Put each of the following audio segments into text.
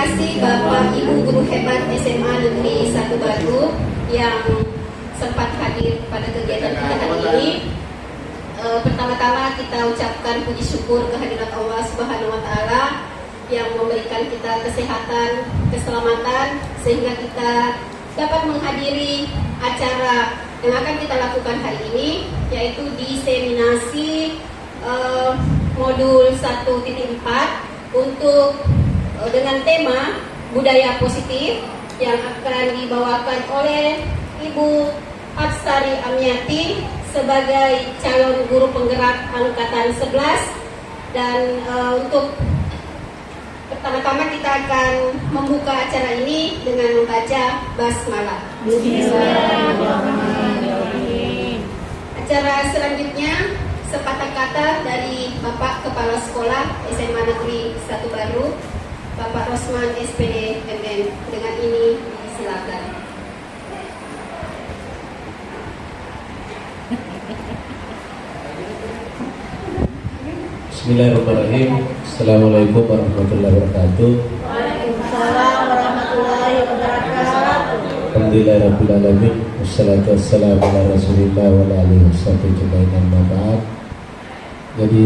kasih Bapak Ibu guru hebat SMA Negeri 1 Batu yang sempat hadir pada kegiatan kita hari ini. Pertama-tama kita ucapkan puji syukur kehadirat Allah Subhanahu wa Ta'ala yang memberikan kita kesehatan, keselamatan sehingga kita dapat menghadiri acara yang akan kita lakukan hari ini, yaitu diseminasi modul 1.4 untuk dengan tema budaya positif yang akan dibawakan oleh Ibu Absari Amiati sebagai calon guru penggerak angkatan 11. Dan untuk pertama-tama kita akan membuka acara ini dengan membaca basmalah. Bismillahirrahmanirrahim. Acara selanjutnya sepatah kata dari Bapak Kepala Sekolah SMA Negeri 1 Baru, Bapak Rosman SPD MM. Dengan ini silakan. Bismillahirrahmanirrahim. Assalamualaikum warahmatullahi wabarakatuh. Waalaikumsalam warahmatullahi wabarakatuh. Alhamdulillahirabbil alamin. Wassalatu wassalamu ala Rasulillah wa ala alihi wasallam. Amma ba'd. Jadi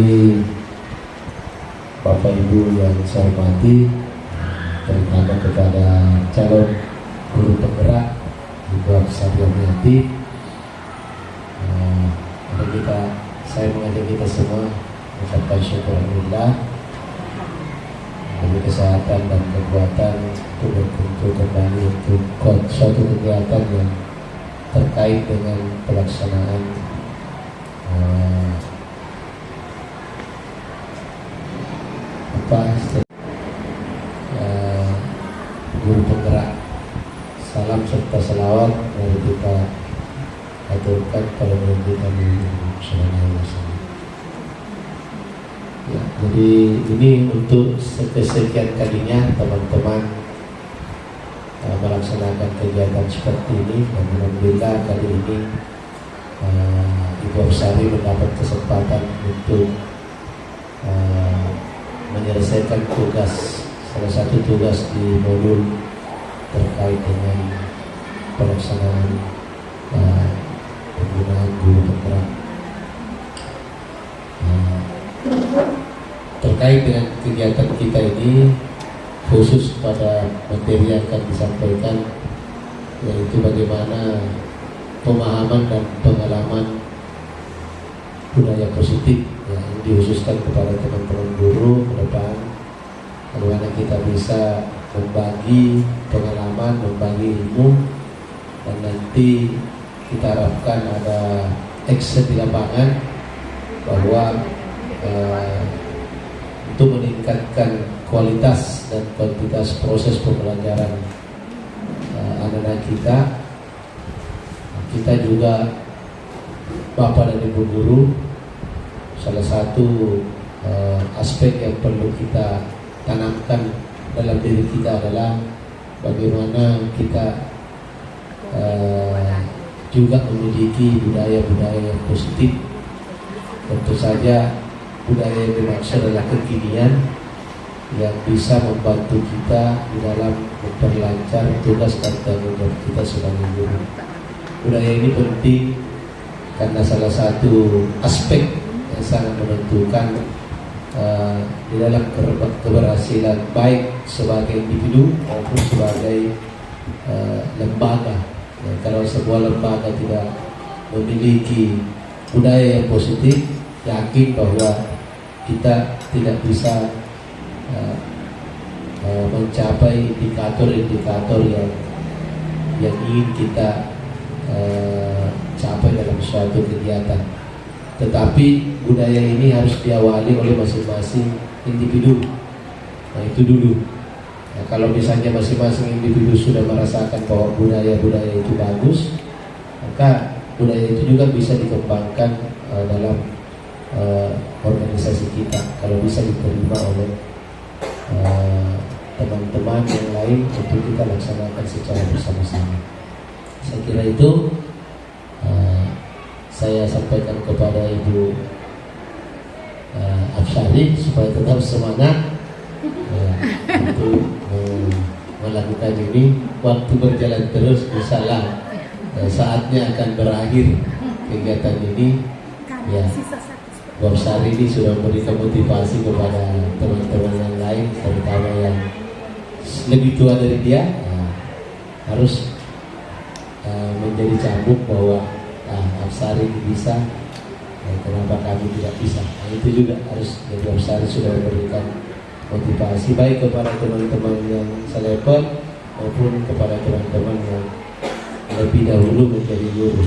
Bapak Ibu yang saya hormati, terutama kepada calon guru penggerak Ibu Absari Amiati, saya mengajak kita semua mengucapkan syukur alhamdulillah demi kesehatan dan kekuatan untuk berkumpul kembali untuk suatu kegiatan yang terkait dengan pelaksanaan guru penggerak. Salam serta selawat dari kita aturkan pada Nabi kami sallallahu alaihi wasallam. Ya, jadi ini untuk kesekian kalinya teman-teman melaksanakan kegiatan seperti ini, dan alhamdulillah kali ini Ibu Absari mendapat kesempatan untuk menyelesaikan tugas, salah satu tugas di modul terkait dengan pelaksanaan penggunaan guru penggerak. Terkait dengan kegiatan kita ini, khusus pada materi yang akan disampaikan, yaitu bagaimana pemahaman dan pengalaman budaya positif yang dikhususkan kepada teman-teman guru ke depan, bagaimana kita bisa membagi pengalaman, membagi ilmu, dan nanti kita harapkan ada action di lapangan bahwa untuk meningkatkan kualitas dan kuantitas proses pembelajaran anak-anak kita juga Bapak dan Ibu guru, salah satu aspek yang perlu kita tanamkan dalam diri kita adalah bagaimana kita juga memiliki budaya-budaya yang positif. Tentu saja budaya yang dimaksud adalah kekinian yang bisa membantu kita di dalam memperlancar tugas dan tanggung jawab kita sebagai guru. Budaya ini penting karena salah satu aspek yang sangat menentukan di dalam keberhasilan baik sebagai individu maupun sebagai lembaga. Kalau sebuah lembaga tidak memiliki budaya yang positif, yakin bahwa kita tidak bisa mencapai indikator-indikator yang ingin kita capai dalam suatu kegiatan. Tetapi budaya ini harus diawali oleh masing-masing individu. Nah, itu dulu. Nah, kalau misalnya masing-masing individu sudah merasakan bahwa budaya-budaya itu bagus, maka budaya itu juga bisa dikembangkan dalam organisasi kita. Kalau bisa diterima oleh teman-teman yang lain untuk kita laksanakan secara bersama-sama. Saya kira itu saya sampaikan kepada Ibu Absari supaya tetap semangat untuk melakukan ini. Waktu berjalan terus, misalnya saatnya akan berakhir kegiatan ini. Ya, Bob Sari ini sudah memberikan motivasi kepada teman-teman yang lain, terutama yang lebih tua dari dia, harus menjadi cambuk bahwa Absari bisa, kenapa kami tidak bisa. Itu juga harus jadi Absari sudah memberikan motivasi baik kepada teman-teman yang selevel maupun kepada teman-teman yang lebih dahulu menjadi guru.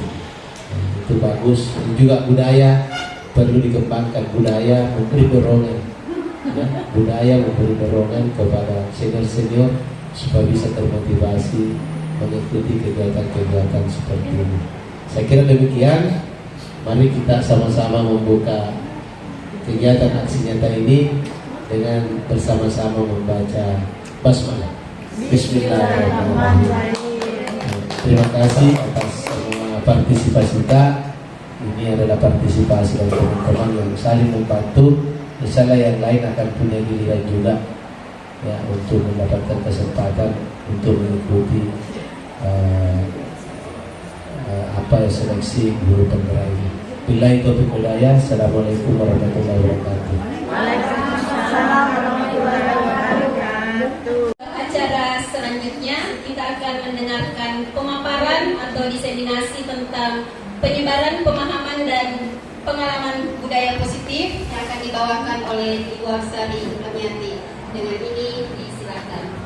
Itu bagus. Ini juga budaya perlu dikembangkan, budaya memberi dorongan, ya, budaya memberi dorongan kepada senior-senior supaya bisa termotivasi mengikuti kegiatan-kegiatan seperti ini. Saya kira demikian. Mari kita sama-sama membuka kegiatan aksi nyata ini dengan bersama-sama membaca basmalah. Bismillahirrahmanirrahim. Terima kasih atas semua partisipasi kita. Ini adalah partisipasi dari teman-teman yang saling membantu. Misalnya yang lain akan punya giliran juga, ya, untuk mendapatkan kesempatan untuk mengikuti seleksi guru penggerak ini. Billahi taufiq wal hidayah. Assalamualaikum warahmatullahi wabarakatuh. Waalaikumsalam warahmatullahi wabarakatuh. Acara selanjutnya kita akan mendengarkan pemaparan atau diseminasi tentang penyebaran pemahaman dan pengalaman budaya positif yang akan dibawakan oleh Ibu Absari Damianti. Dengan ini disilakan.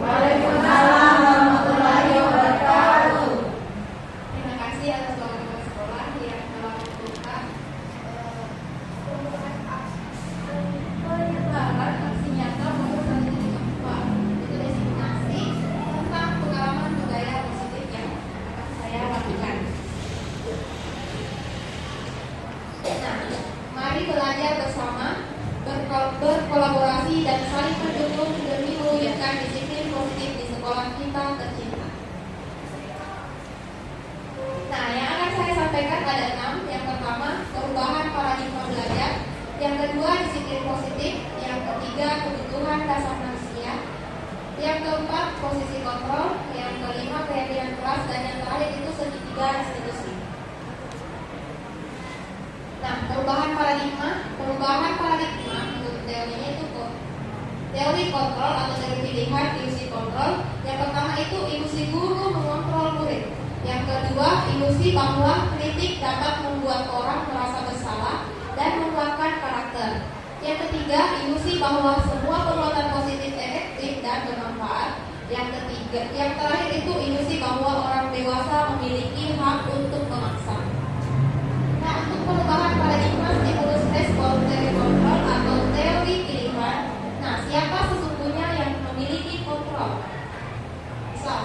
Waalaikumsalam warahmatullahi wabarakatuh. Terima kasih atas teman-teman sekolah yang telah membuka penyebaran aksi nyata maupun itu diseminasi tentang pengalaman budaya positif yang akan saya lakukan. Nah, mari belajar bersama, berkolaborasi dan saling mendukung demi mewujudkan disiplin positif di sekolah kita tercinta. Nah, yang akan saya sampaikan ada 6. Yang pertama, perubahan paradigma belajar. Yang kedua, disiplin positif. Yang ketiga, kebutuhan dasar manusia. Yang keempat, posisi kontrol. Yang kelima, keyakinan keras. Dan yang terakhir itu segitiga institusi. Nah, perubahan paradigma menurut teorinya itu teori kontrol atau teori pilihan, ilusi kontrol. Yang pertama itu ilusi guru mengontrol murid. Yang kedua, ilusi bahwa kritik dapat membuat orang merasa bersalah dan mengeluarkan karakter. Yang ketiga, ilusi bahwa semua perbuatan positif efektif dan bermanfaat. Yang terakhir itu ilusi bahwa orang dewasa memiliki hak untuk memaksa. Nah, untuk perubahan paradigma stimulus respon teori kontrol atau teori pilihan. Nah, siapa sesungguhnya yang memiliki kontrol? Misal,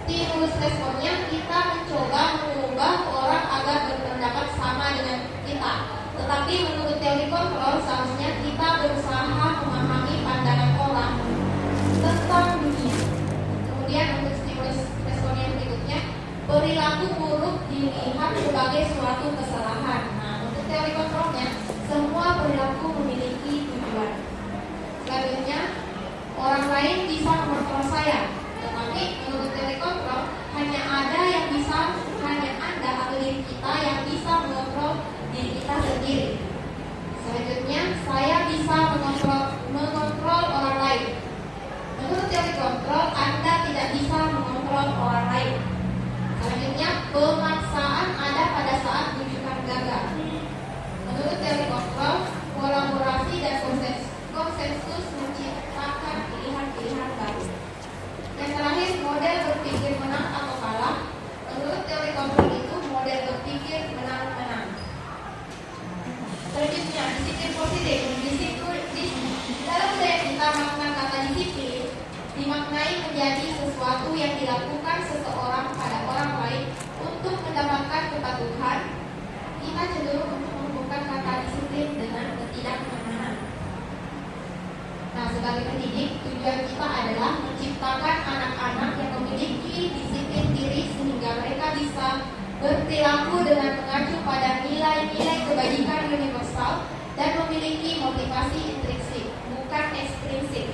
stimulus responnya kita mencoba mengubah orang agar berpendapat sama dengan kita. Tetapi menurut teori kontrol, seharusnya kita berusaha memahami pandangan orang tentang dunia. Kemudian untuk stimulus respon yang berikutnya, perilaku buruk dilihat sebagai suatu kesalahan. Nah, untuk teori kontrolnya, semua perilaku memiliki tujuan. Selanjutnya, orang lain bisa mengontrol saya, tetapi menurut teori kontrol hanya ada atau diri kita yang bisa mengontrol diri kita sendiri. Selanjutnya, saya bisa mengontrol orang lain. Menurut teori kontrol, Anda tidak bisa mengontrol orang lain. Selanjutnya, pemaksaan ada pada saat rujukan gagal. Menurut teori kontrol, kolaborasi dan konsensus menciptakan pilihan-pilihan baru. Yang terakhir, model berpikir menang atau kalah. Menurut teori kontrol itu model berpikir menang-menang. Selanjutnya, disiplin positif. Dalam budaya kita, makna kata disiplin dimaknai menjadi sesuatu yang dilakukan seseorang pada orang lain untuk mendapatkan kepatuhan. Kita cenderung untuk menghubungkan kata disiplin dengan ketidakmenangan. Nah, sebagai pendidik, tujuan kita adalah menciptakan anak-anak yang memiliki disiplin diri sehingga mereka bisa berperilaku dengan mengacu pada nilai-nilai kebaikan motivasi intrinsik, bukan ekstrinsik.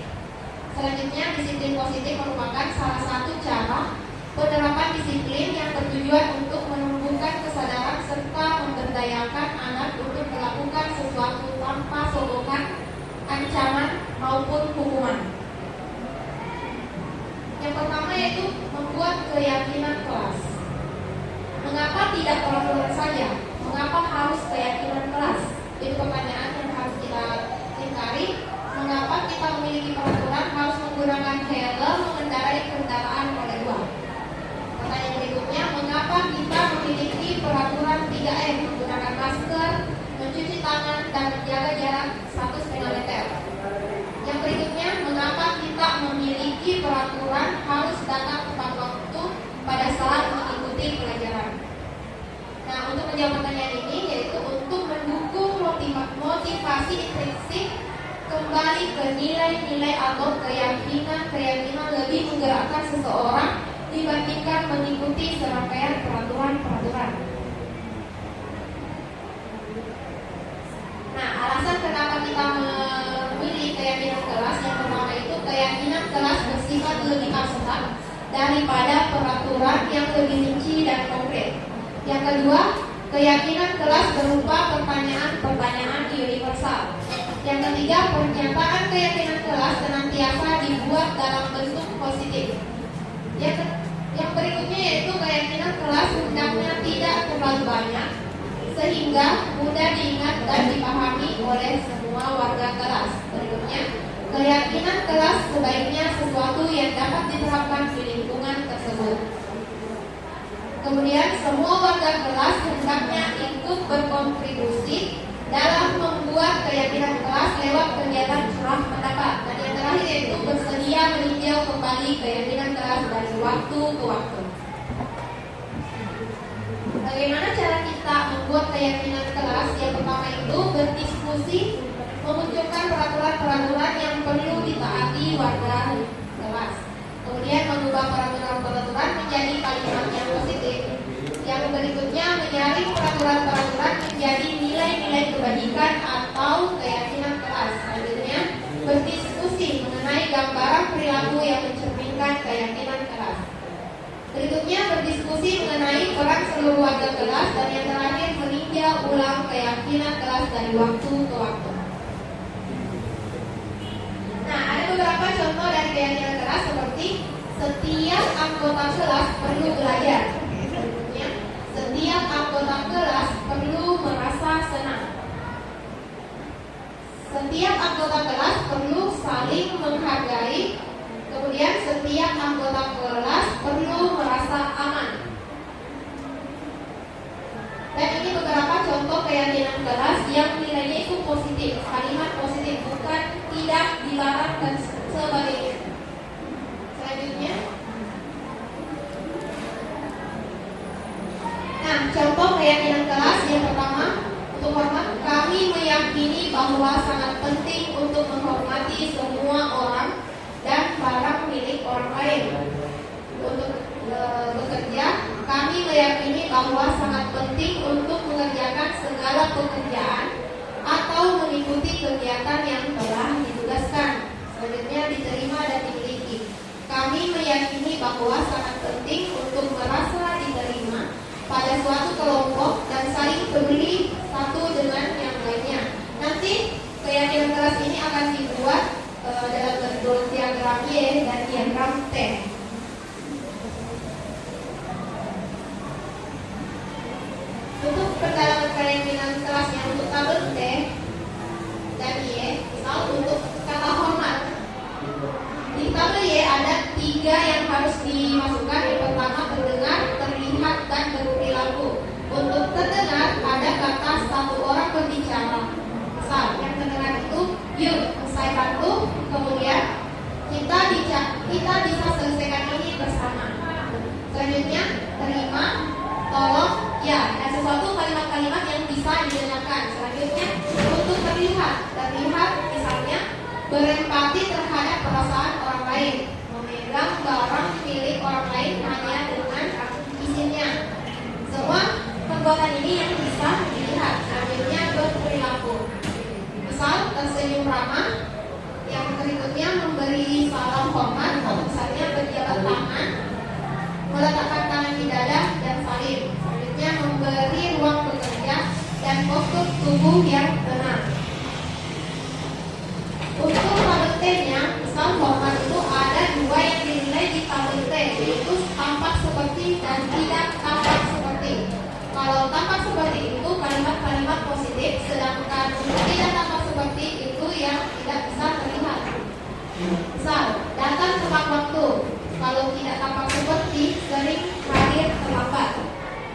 Selanjutnya, disiplin positif merupakan salah satu cara penerapan disiplin yang bertujuan untuk menumbuhkan kesadaran serta memberdayakan anak untuk melakukan sesuatu tanpa sokongan, ancaman, maupun hukuman. Yang pertama yaitu membuat keyakinan kelas. Mengapa tidak peraturan saja? Mengapa harus keyakinan kelas? Itu pertanyaan yang harus kita lingkari. Mengapa kita memiliki peraturan harus menggunakan helm mengendarai kendaraan roda 2? Pertanyaan berikutnya, mengapa kita memiliki peraturan 3M, menggunakan masker, mencuci tangan, dan menjaga jarak 1,5 meter? Yang berikutnya, mengapa kita memiliki peraturan harus datang tepat waktu pada saat mengikuti pelajaran? Nah, untuk menjawab pertanyaan ini yaitu untuk mendukung motivasi intrinsik kembali ke nilai-nilai atau keyakinan lebih menggerakkan seseorang dibandingkan mengikuti serangkaian peraturan-peraturan. Nah, alasan kenapa kita memilih keyakinan kelas yang pertama itu keyakinan kelas bersifat lebih abstrak daripada peraturan yang lebih rinci dan konkret. Yang kedua, keyakinan kelas berupa pertanyaan-pertanyaan universal. Yang ketiga, pernyataan keyakinan kelas senantiasa dibuat dalam bentuk positif. Yang berikutnya yaitu keyakinan kelas hendaknya tidak terlalu banyak sehingga mudah diingat dan dipahami oleh semua warga kelas. Berikutnya, keyakinan kelas sebaiknya sesuatu yang dapat diterapkan di lingkungan tersebut. Kemudian, semua warga kelas hendaknya ikut berkontribusi dalam membuat keyakinan kelas lewat kegiatan curah pendapat. Dan yang terakhir yaitu bersedia meninjau kembali keyakinan kelas dari waktu ke waktu. Bagaimana cara kita membuat keyakinan kelas? Yang pertama itu berdiskusi, memunculkan peraturan-peraturan yang perlu ditaati warga kelas. Kemudian mengubah peraturan-peraturan menjadi kalimat yang positif. Yang berikutnya menyaring peraturan-peraturan menjadi nilai-nilai kebajikan atau keyakinan kelas. Selanjutnya berdiskusi mengenai gambaran perilaku yang mencerminkan keyakinan kelas. Berikutnya berdiskusi mengenai peran seluruh warga kelas. Dan yang terakhir meninjau ulang keyakinan kelas dari waktu ke waktu. Nah, ada beberapa contoh dari keyakinan kelas seperti setiap anggota kelas perlu belajar. Setiap anggota kelas perlu merasa senang. Setiap anggota kelas perlu saling menghargai. Kemudian setiap anggota kelas perlu merasa aman. Dan ini beberapa contoh keyakinan kelas yang nilainya itu positif, kalimat positif, bukan tidak, dilarang dan sebagainya. Selanjutnya, nah, contoh keyakinan kelas yang pertama untuk hormat, kami meyakini bahwa sangat penting untuk menghormati semua orang dan barang milik orang lain. Untuk bekerja, kami meyakini bahwa sangat penting untuk mengerjakan segala pekerjaan atau mengikuti kegiatan yang telah ditugaskan. Selanjutnya diterima dan dimiliki. Kami meyakini bahwa sangat penting untuk merasa diterima pada suatu kelompok dan saling peduli satu dengan yang lainnya. Nanti keyakinan kelas ini akan dibuat dalam bentuk diagram Y dan diagram T. Untuk pendalaman keyakinan kelasnya untuk tabel T dan Y, misal untuk kata hormat. Di tabel Y ada 3 yang harus dimasukkan. Yang pertama terdengar, terlihat, dan berperilaku. Untuk terdengar ada kata satu orang berbicara. Misal yang terdengar itu yuk, saya bantu. Kemudian kita bisa selesaikan ini bersama. Selanjutnya terima, tolong, ya, dan sesuatu kalimat-kalimat yang bisa didengarkan. Selanjutnya untuk terlihat misalnya berempati terhadap perasaan orang lain, memegang barang milik orang lain hanya pertama. Yang berikutnya memberi salam hormat, misalnya berjabat tangan, meletakkan tangan di dada dan salim. Selanjutnya memberi ruang bekerja dan postur tubuh yang tenang. Untuk tabel T-nya, misal hormat itu ada dua yang dinilai di tabel T, yaitu tampak seperti dan tidak tampak seperti. Kalau tampak seperti itu kalimat-kalimat positif, sedangkan untuk tidak tampak seperti itu yang tidak bisa terlihat. Misal, datang tepat waktu. Kalau tidak tampak seperti, sering hadir terlambat.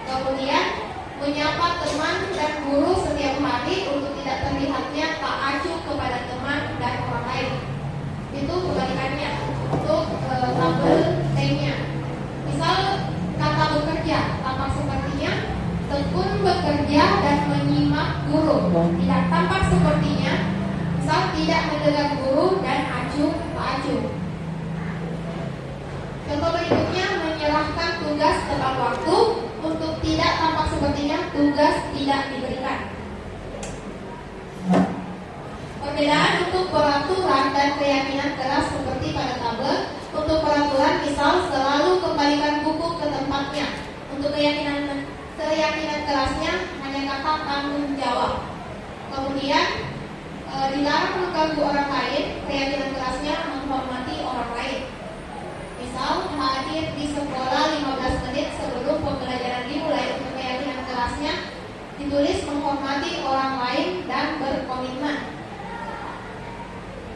Kemudian, menyapa teman dan guru setiap hari untuk tidak terlihatnya tak acuh kepada teman dan orang lain. Itu kebalikannya untuk tabel T-nya. Misal kata bekerja, tampak sepertinya tekun bekerja dan menyimak guru. Tidak tampak sepertinya, misal tidak mendengar guru dan acuh tak acuh. Contoh berikutnya menyerahkan tugas tepat waktu. Untuk tidak tampak sepertinya tugas tidak diberikan. Perbedaan untuk peraturan dan keyakinan keras seperti pada tabel. Untuk peraturan misal selalu kembalikan buku ke tempatnya. Untuk keyakinan kerasnya hanya kata tanggung jawab. Kemudian dilarang mengganggu orang lain. Keyakinan kerasnya menghormati orang lain. Misal hadir di sekolah 15 menit sebelum pembelajaran dimulai. Untuk keyakinan kerasnya ditulis menghormati orang lain dan berkomitmen.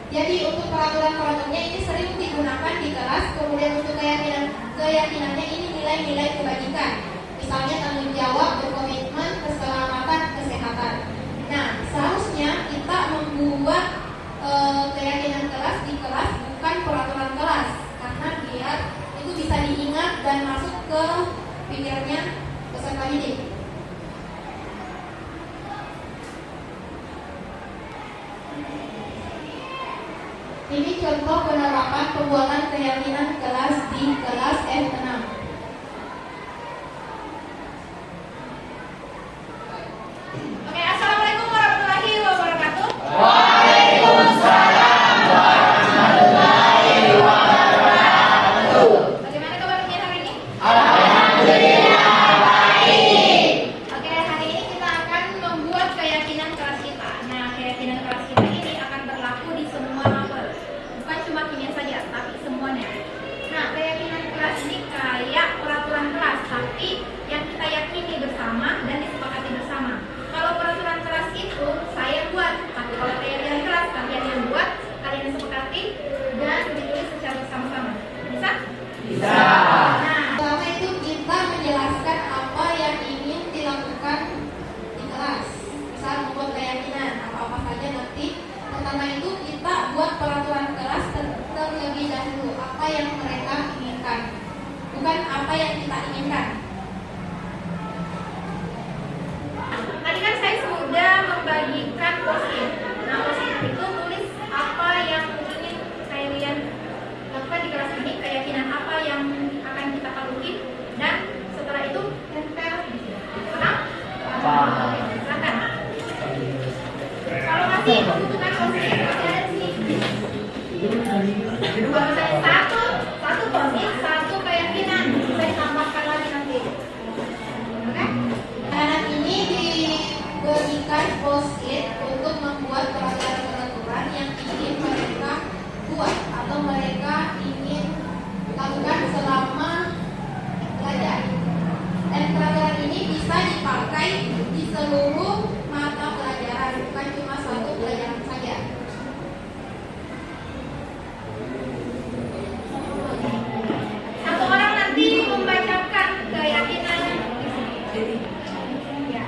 Jadi untuk peraturan-peraturannya ini sering digunakan di kelas. Kemudian untuk keyakinannya ini nilai-nilai kebajikan. Misalnya tanggung jawab, berkomitmen, keselamatan, kesehatan. Nah, seharusnya kita membuat keyakinan kelas di kelas, bukan peraturan kelas, karena biar itu bisa diingat dan masuk ke pikirannya peserta didik. Ini contoh penerapan pembuatan keyakinan kelas di kelas F6. Oke, assalamualaikum warahmatullahi wabarakatuh. Waalaikumsalam warahmatullahi wabarakatuh. Bagaimana kabarnya hari ini? Alhamdulillah baik. Oke, hari ini kita akan membuat keyakinan kelas kita. Nah, keyakinan kelas kita ini akan berlaku di semua mapel. Bukan cuma kimia saja, tapi semuanya. Nah, keyakinan kelas ini kayak peraturan kelas, tapi yang kita yakini bersama dan disepakati bersama. Kalau peraturan kelas itu saya buat, tapi kalau keyakinan kelas kalian yang buat, kalian yang sepakati dan ditulis secara bersama-sama. Bisa? Bisa. Nah, pertama itu kita menjelaskan apa yang ingin dilakukan di kelas. Misal membuat keyakinan apa-apa saja nanti. Pertama itu kita buat peraturan kelas terlebih dahulu apa yang mereka inginkan, bukan apa yang kita inginkan. Tadi kan saya sudah membagikan post-it. Nah, post-it itu tulis apa yang ingin kalian lakukan di kelas ini, keyakinan apa yang akan kita lakukan, dan setelah itu tempel di sini. Paham? Paham. Silakan. Kalau masih membutuhkan post-it, masih ada di sini. Satu post-it, satu keyakinan. Bisa ditambahkan lagi nanti. Oke? Anak ini diberikan post-it untuk membuat peraturan-peraturan yang ingin mereka buat atau mereka ingin lakukan selama belajar. Dan peraturan ini bisa dipakai di seluruh mata pelajaran, bukan cuma satu pelajaran saja. Satu orang nanti membacakan keyakinan di sini. Ya.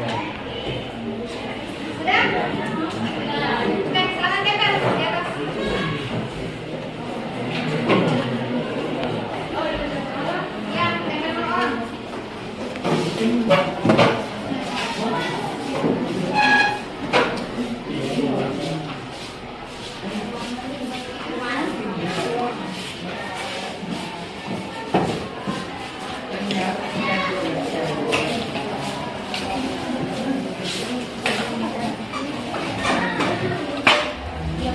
Sudah? Oke, silakan tempel di atas. Ya, tempel orang. Ya,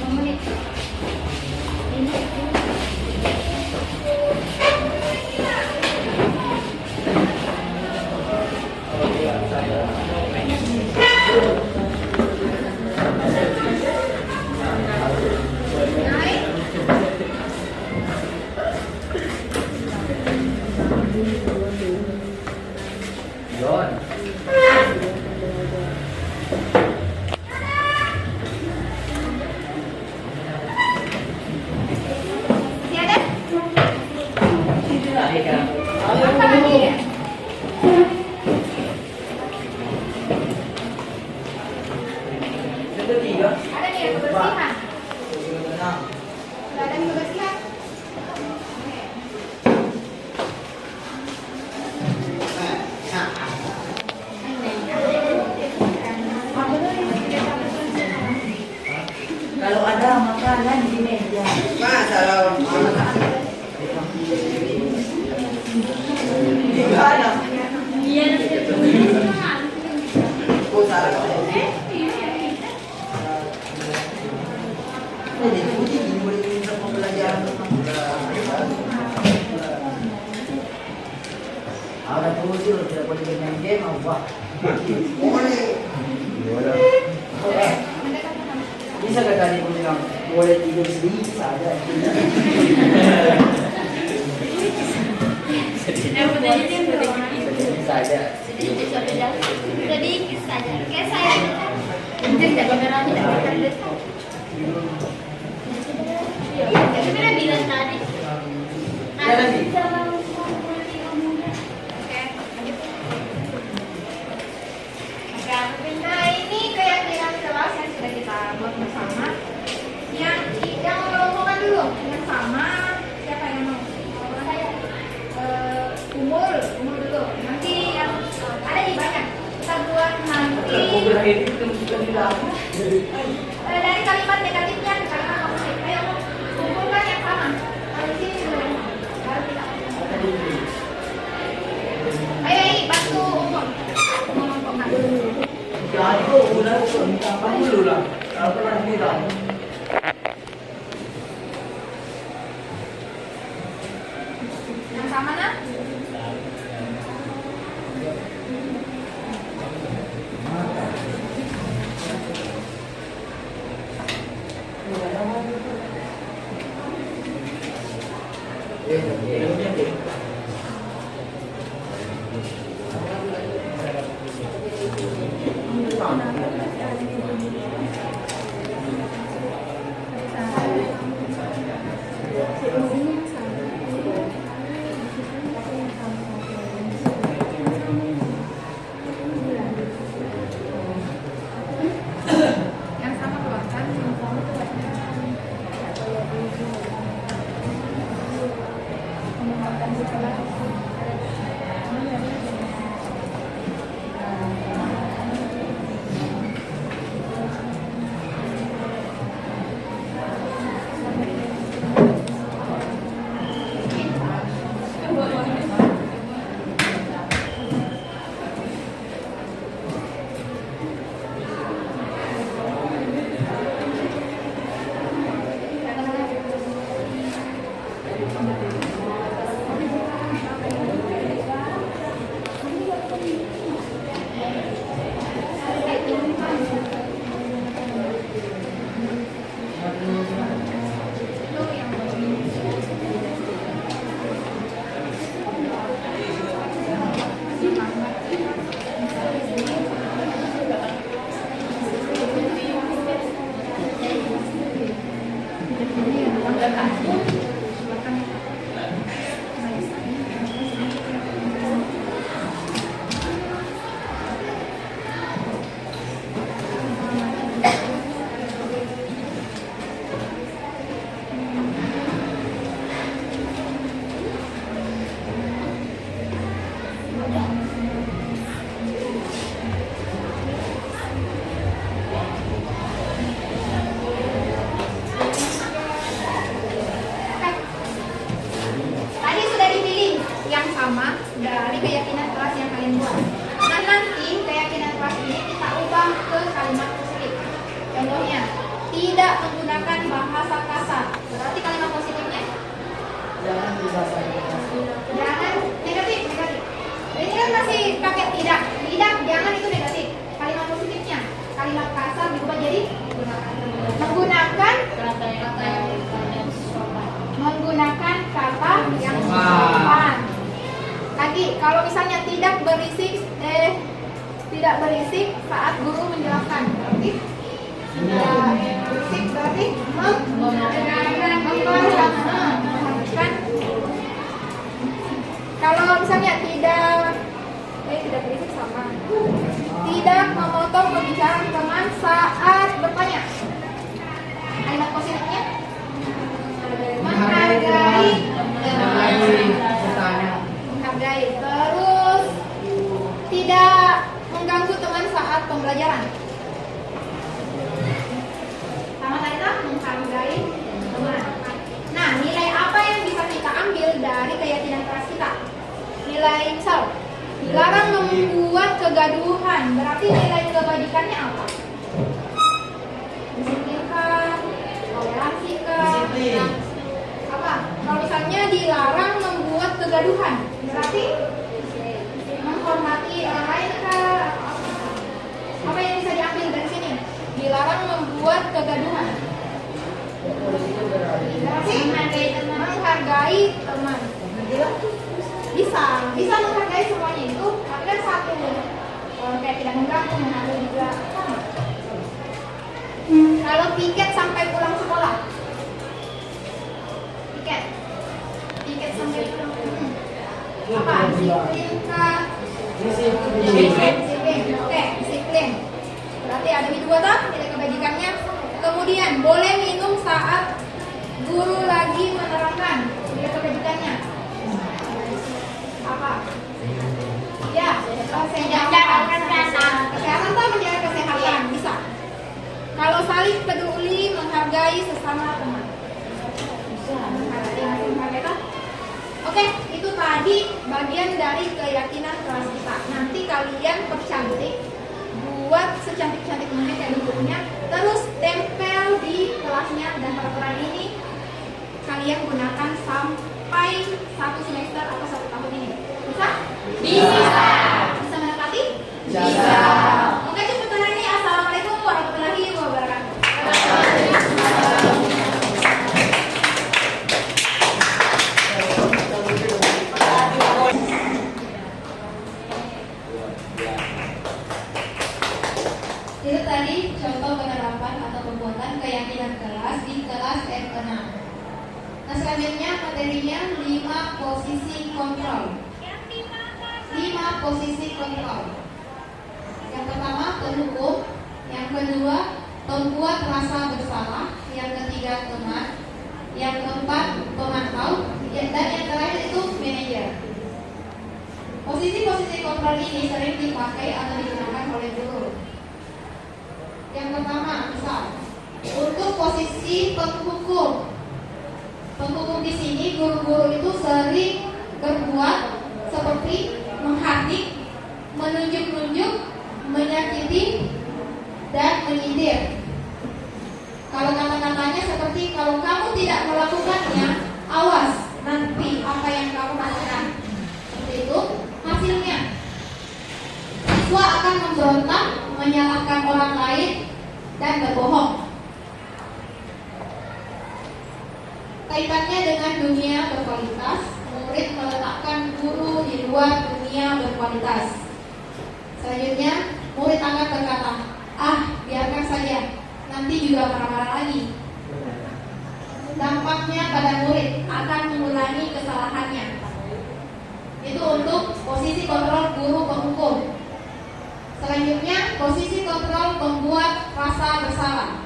Yon. Masih ada? Nah, kan. Apa lagi ya? Yang ketiga. Ada nih kebersihan. Nah, Sudah ada nih kebersihan. Oke. Kalau ada makanan di meja. Ahora tú sí lo que puedes ver en game o what? Bisa ka tadi ko bilang boleh tidur sedikit saja. Sedikit saja. Sedikit saja. Kayak saya. Tidak beneran tidak beneran. Jadi mana bilang tadi? Ya nanti. Nah ini keyakinan kelas yang sudah kita buat bersama. Yang melompokan dulu, yang sama siapa yang mau? Saya. Umur dulu. Nanti yang ada di banyak. Kita buat nanti dari kalimat negatifnya ke kalimat positif. Ayo kumpulkan yang sama. Dari sini dulu. Baru kita. Ayo ini bantu umur. Mengelompokkan. Ya itu udah minta apa dulu lah. Apa yang bilang? Yang sama nak? Yang sama keluarkan, yang sama Tadi sudah dipilih yang sama dari keyakinan kelas yang kalian buat. Dan nanti keyakinan kelas ini kita ubah ke kalimat positif. Contohnya, tidak menggunakan bahasa kasar. Berarti kalimat positifnya Jangan dibahas. jangan negatif. Ini kan masih pakai tidak, jangan itu negatif. Kalimat positifnya, kalimat kasar diubah jadi menggunakan kata yang sopan. Lagi, kalau misalnya tidak berisi tidak berisik saat guru menjelaskan. Berarti tidak berisik berarti memperhatikan. Kalau misalnya tidak berisik sama. Tidak memotong pembicaraan teman saat bertanya. Kalimat positifnya menghargai. Terus tidak mengganggu teman saat pembelajaran. Sama tadi kan menghargai teman. Nah, nilai apa yang bisa kita ambil dari keyakinan keras kita? Nilai misal dilarang membuat kegaduhan. Berarti nilai kebajikannya apa? Disiplinkah? Toleransikah? Disiplin. Apa? Kalau misalnya dilarang membuat kegaduhan, berarti menghormati orang lain kah? Apa yang bisa diambil dari sini? Dilarang membuat kegaduhan. Berarti menghargai teman. Bisa menghargai semuanya itu, tapi kan satu kayak tidak mengganggu, menghargai juga sama. Kalau piket sampai pulang sekolah, piket sampai pulang. Apa? Disiplin kah? Disiplin. Oke, disiplin. Berarti ada dua tak nilai kebajikannya. Kemudian boleh minum saat guru lagi menerangkan. Nilai kebajikannya apa? Ya, kesehatan tak menjaga kesehatan bisa. Kalau saling peduli menghargai sesama teman. Menghargai tak? Oke, itu tadi bagian dari keyakinan kelas kita. Nanti kalian percantik, buat secantik-cantik mungkin kayak bukunya, terus tempel di kelasnya, dan peraturan ini kalian gunakan sampai 1 semester atau 1 tahun ini. Bisa? Bisa. Bisa menepati? Bisa. Oke, cukup hari ini. Assalamualaikum warahmatullahi wabarakatuh. Itu tadi contoh penerapan atau pembuatan keyakinan kelas di kelas M6. Nah, selanjutnya materinya 5 posisi kontrol. 5 posisi kontrol. Yang pertama penghukum, yang kedua pembuat rasa bersalah, yang ketiga teman, yang keempat pemantau, dan yang terakhir itu manajer. Posisi-posisi kontrol ini sering dipakai atau digunakan oleh guru. Yang pertama, misal untuk posisi penghukum. Penghukum di sini guru-guru itu sering berbuat seperti menghardik, menunjuk-nunjuk, menyakiti, dan menyindir. Kalau kata-katanya seperti kalau kamu tidak melakukannya, awas nanti apa yang kamu lakukan. Seperti itu hasilnya. Siswa akan memberontak, menyalahkan orang lain, dan berbohong. Kaitannya dengan dunia berkualitas, murid meletakkan guru di luar dunia berkualitas. Selanjutnya, murid akan berkata, biarkan saja, nanti juga marah-marah lagi. Dampaknya pada murid akan mengulangi kesalahannya. Itu untuk posisi kontrol guru penghukum. Selanjutnya, posisi kontrol pembuat rasa bersalah.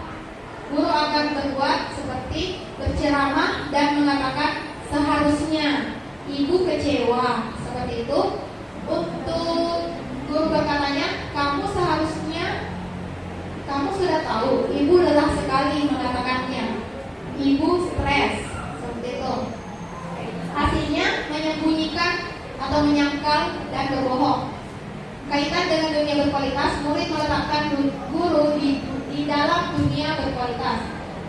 Guru akan berbuat seperti berceramah dan mengatakan seharusnya ibu kecewa. Seperti itu. Untuk guru berkatanya, kamu seharusnya, kamu sudah tahu, ibu lelah sekali mengatakannya. Ibu stres. Seperti itu. Hasilnya menyembunyikan atau menyangkal dan berbohong. Kaitan dengan dunia berkualitas, murid meletakkan guru di dalam dunia berkualitas.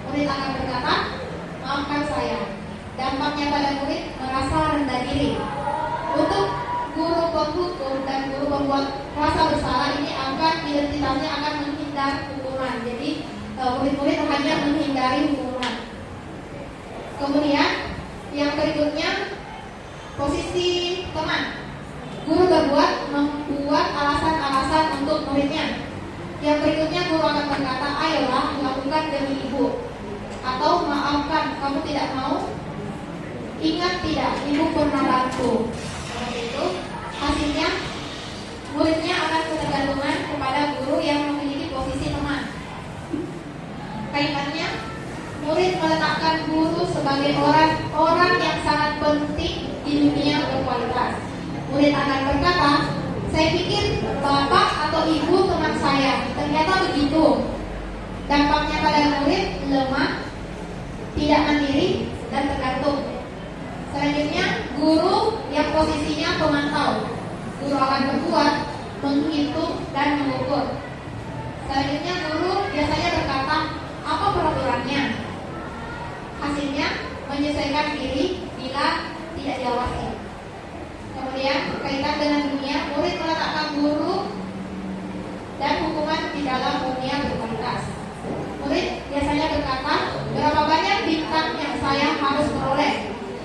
Murid akan berkata, maafkan saya. Dampaknya pada murid merasa rendah diri. Untuk guru penghukum dan guru pembuat rasa bersalah ini akan identitasnya akan menghindar hukuman. Jadi murid-murid hanya menghindari hukuman. Kemudian yang berikutnya posisi teman. Guru membuat alasan-alasan untuk berkata, ayolah lakukan demi ibu, atau maafkan, kamu tidak mau, ingat tidak, ibu pernah bantu. Seperti itu, hasilnya muridnya akan ketergantungan kepada guru yang memiliki posisi teman. Kaitannya, murid meletakkan guru sebagai orang yang sangat penting di dunia berkualitas. Murid akan berkata, saya pikir bapak atau ibu teman saya, ternyata begitu. Dampaknya pada murid lemah, tidak mandiri, dan tergantung. Selanjutnya, guru yang posisinya pemantau. Guru akan berbuat, menghitung, dan mengukur. Selanjutnya, guru biasanya berkata, apa peraturannya? Hasilnya, menyesuaikan diri bila tidak diawasi. Kemudian, berkaitan dengan dunia, murid meletakkan guru dan hukuman di dalam dunia berkualitas. Murid biasanya berkata, berapa banyak bintang yang saya harus peroleh,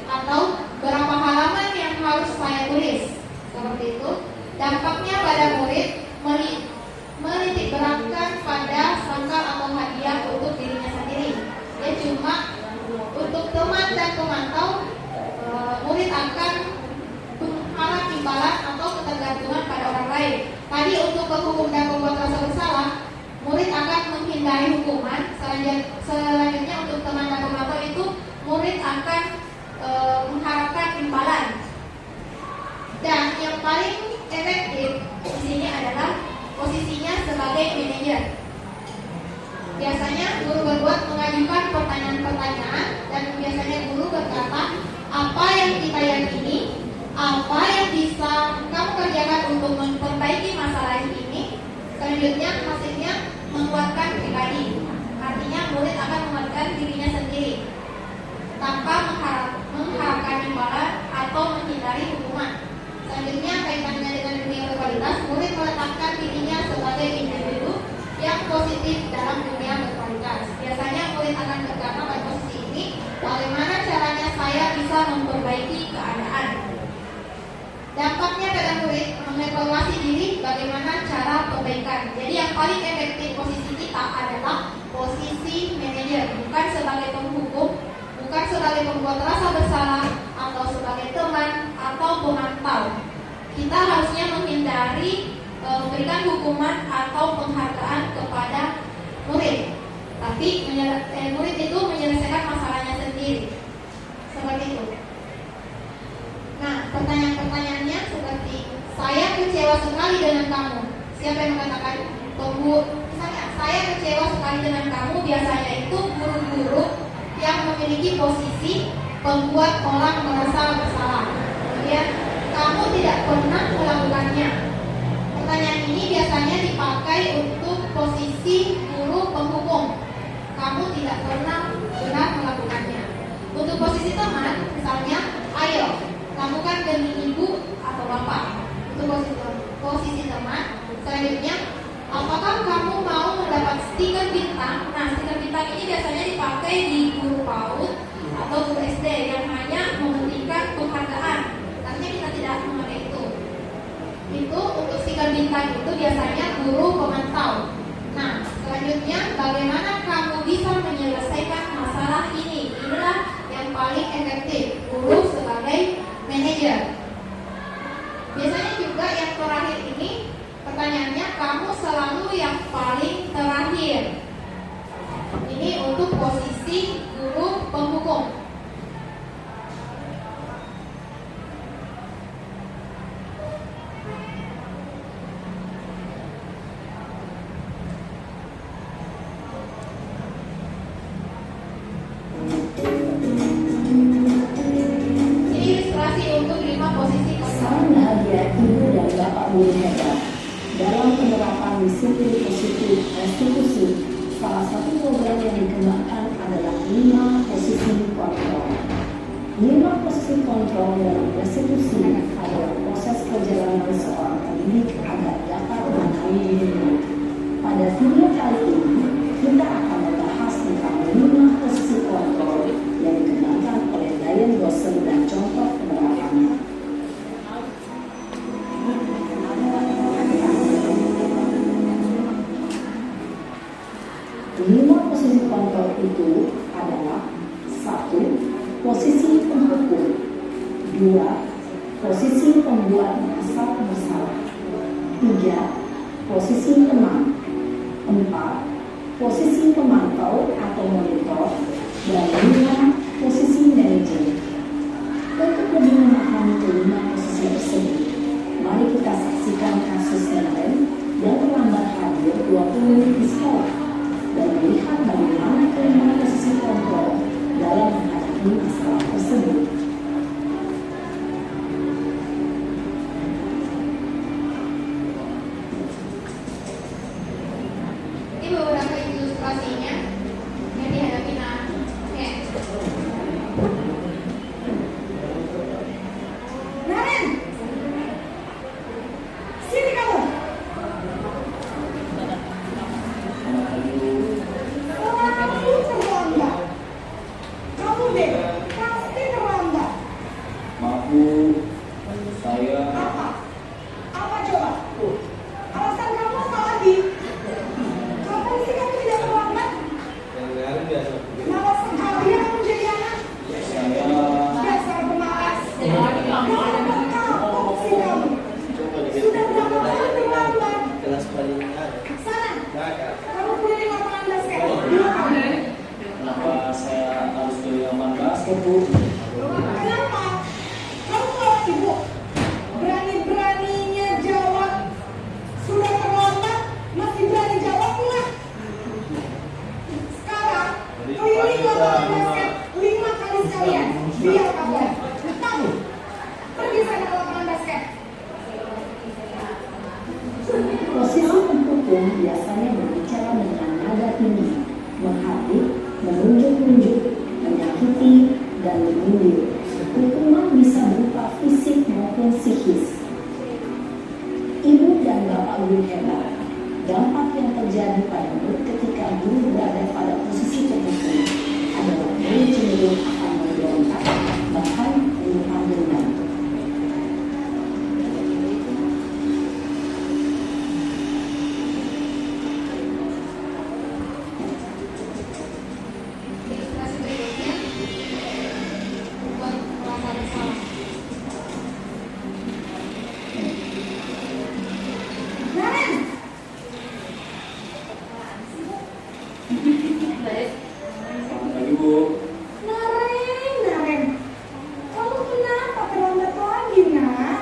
atau berapa halaman yang harus saya tulis. Seperti itu. Dampaknya pada murid menitik beratkan pada sangkal atau hadiah untuk dirinya sendiri. Dia cuma untuk teman dan pemantau, murid akan mengharap imbalan atau ketergantungan pada orang lain. Tadi untuk penghukum dan pembuat rasa bersalah, murid akan menghindari hukuman. Selanjutnya untuk teman dan pemantau itu, murid akan mengharapkan imbalan. Dan yang paling efektif di sini adalah posisinya sebagai manajer. Biasanya guru berbuat mengajukan pertanyaan-pertanyaan, dan biasanya guru berkata, apa yang kita yakini, apa yang bisa kamu kerjakan untuk memperbaiki masalah ini. Selanjutnya hasilnya menguatkan pribadi. Artinya murid akan menguatkan dirinya sendiri tanpa mengharapkan imbalan atau menghindari hukuman. Selanjutnya, kaitannya dengan dunia berkualitas, murid meletakkan dirinya sebagai individu yang positif dalam dunia berkualitas. Biasanya murid akan berkata pada posisi ini, bagaimana caranya saya bisa memperbaiki keadaan. Dampaknya pada murid mengevaluasi diri bagaimana cara perbaikan. Jadi yang paling efektif posisi kita adalah posisi manajer, bukan sebagai penghukum, bukan sebagai pembuat rasa bersalah, atau sebagai teman atau pemantau. Kita harusnya menghindari memberikan hukuman atau penghargaan kepada murid, tapi murid itu menyelesaikan masalahnya sendiri. Seperti itu. Nah, pertanyaan-pertanyaannya seperti, saya kecewa sekali dengan kamu. Siapa yang mengatakan? Misalnya, saya kecewa sekali dengan kamu. Biasanya itu guru-guru yang memiliki posisi membuat orang merasa bersalah. Kemudian, kamu tidak pernah melakukannya. Pertanyaan ini biasanya dipakai untuk posisi guru penghukum. Kamu tidak pernah benar melakukannya. Untuk posisi teman, misalnya, ayo lakukan demi ibu atau bapak. Untuk posisi teman. Selanjutnya, apakah kamu mau mendapat stiker bintang? Nah, stiker bintang ini biasanya dipakai di guru PAUD atau guru SD yang hanya mementingkan penghargaan. Artinya kita tidak memakai itu. Itu untuk stiker bintang itu biasanya guru pemantau. Nah, selanjutnya, bagaimana kamu bisa menyelesaikan masalah ini? Inilah yang paling efektif, guru sebagai manajer. Biasanya juga yang terakhir ini, pertanyaannya, kamu selalu yang paling terakhir. Ini untuk posisi guru penghukum. guru hebat. Dalam penerapan disiplin positif restitusi, salah satu program yang dikembangkan adalah 5 posisi kontrol. 5 posisi kontrol dalam restitusi adalah proses perjalanan seorang pendidik agar dapat mengalami dirinya. Pada video kali ini, kita akan membahas tentang 5 posisi kontrol yang dikembangkan oleh Diane Gosser dan contoh penerapannya. itu adalah 1. Posisi penghukum, 2. Posisi pembuat merasa bersalah, 3. Posisi teman, 4. Posisi pemantau atau monitor, dan 5. Posisi manajer. Untuk lebih memahami kelima posisi tersebut, mari kita saksikan kasus Naren yang terlambat hadir 20 menit di sekolah dan melihat bagaimana kelima posisi kontrol dalam menghadapi masalah tersebut. Ini beberapa ilustrasinya yang dihadapi Naren, sini kamu. Kamu terlambat. Kamu deh, pasti terlambat. Maaf Bu, saya Apa? Apa coba? Alasan kamu apa lagi? Kapan sih kamu tidak terlambat? Malas sekali ya kamu jadi anak. Dasar pemalas. Kenapa kapok sih kamu? Sudah berapa kali terlambat? Sana, kamu keliling lapangan basket. 2 kali. kenapa saya harus beli lapangan basket Bu? Kenapa? Kamu kalau ibu berani-beraninya jawab sudah terlambat, masih berani jawab enggak? Sekarang keliling lapangan basket 5 kali sekalian. Biar kamu. Kamu pergi sana ke lapangan basket. Posisi penghukum biasanya berbicara dengan nada tinggi, menghardik, menunjuk-nunjuk, menyakiti, dan menyindir. Hukuman bisa berupa fisik maupun psikis. Ibu dan bapak guru hebat, dampak yang terjadi pada murid ketika guru berada pada posisi penghukum adalah murid cenderung akan memberontak, bahkan menyimpan dendam. Ilustrasi berikutnya buat merasa bersalah. Naren, Selamat pagi Bu. Naren, kamu kenapa terlambat lagi nak?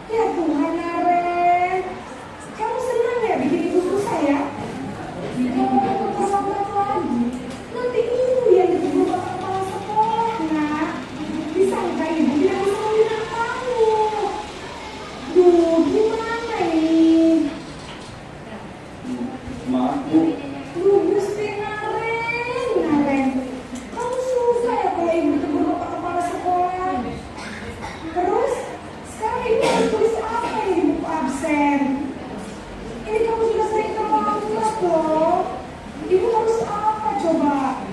Ya Tuhan Naren, kamu senang ya bikin ibu susah ya? Kamu terlambat lagi, nanti ibu yang ditegur bapak kepala sekolah nak. Disangka ibu tidak bisa membina kamu. Duh, gimana ini? Maaf Bu, Duh, Gusti Naren, kamu susah ya kalau ibu tegur bapak kepala sekolah. Terus, sekarang ibu harus tulis apa nih di buku absen? Ini kamu sudah sering terlambat loh. Ibu harus apa coba?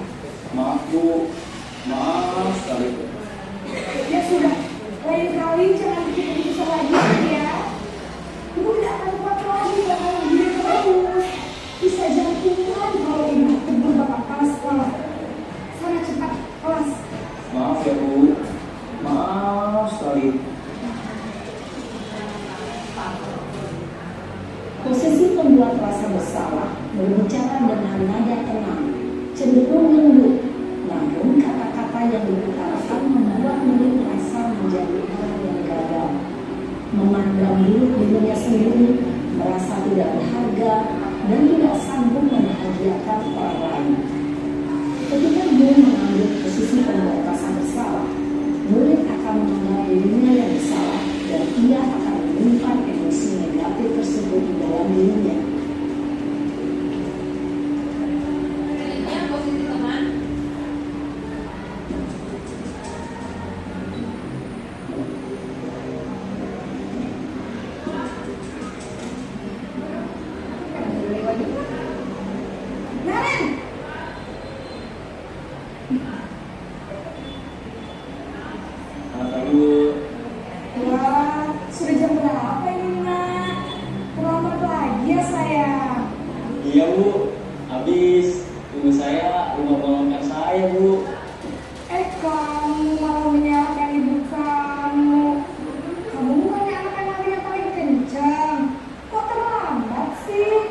maaf Bu, maaf sekali Bu. Ya sudah, lain kali jangan bikin ibu susah lagi ya. Ibu tidak akan kuat lagi kalau begini terus. Bisa jantungan kalau ibu tegur bapak kepala sekolah. Sana cepat kelas. Maaf ya Bu, maaf sekali. Posisi pembuat rasa bersalah berbicara dengan nada tenang, cenderung lembut, namun kata-kata yang diutarakan membuat murid merasa menjadi orang yang gagal, memandang buruk dirinya sendiri, merasa tidak berharga, dan tidak sanggup membahagiakan orang lain. Ketika guru mengambil posisi pembuat rasa bersalah, murid akan menganggap dirinya yang bersalah dan ia akan menyimpan emosi negatif tersebut di dalam dirinya. Selanjutnya posisi teman. Naren, Selamat pagi Bu. wah, sudah jam berapa ini nak? Terlambat lagi ya sayang. Iya Bu, habis tunggu saya 5 saya, Bu. Kamu malah menyalahkan ibu kamu. Kamu bukannya anak yang larinya paling kencang. Kok terlambat sih?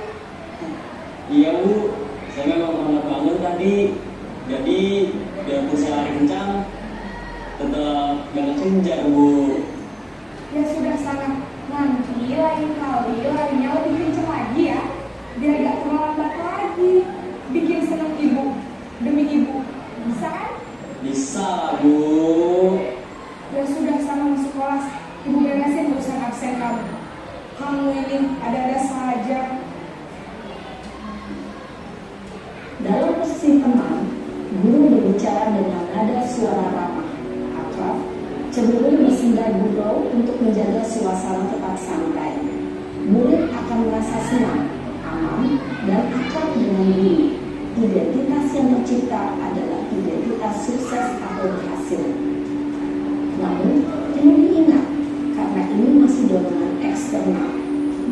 Iya, Bu. Saya memang lambat bangun tadi. Jadi, biarpun saya lari kencang, tetap gak kejar, Bu. Ya sudah sana. Nanti lain kali larinya lebih kencang lagi ya. Biar gak terlambat lagi. Bikin senang ibu. Demi ibu. Bisa kan? Bisa, Bu. Ya sudah sana masuk kelas. Ibu beresin urusan absen kamu. Kamu ini ada-ada saja. Dalam posisi tenang, guru berbicara dengan nada suara ramah, akrab, cenderung bersenda gurau untuk menjaga suasana tetap santai. Murid akan merasa senang, aman, dan akrab dengan guru. Identitas yang tercipta adalah identitas sukses atau berhasil. Namun, perlu diingat, karena ini masih dorongan eksternal,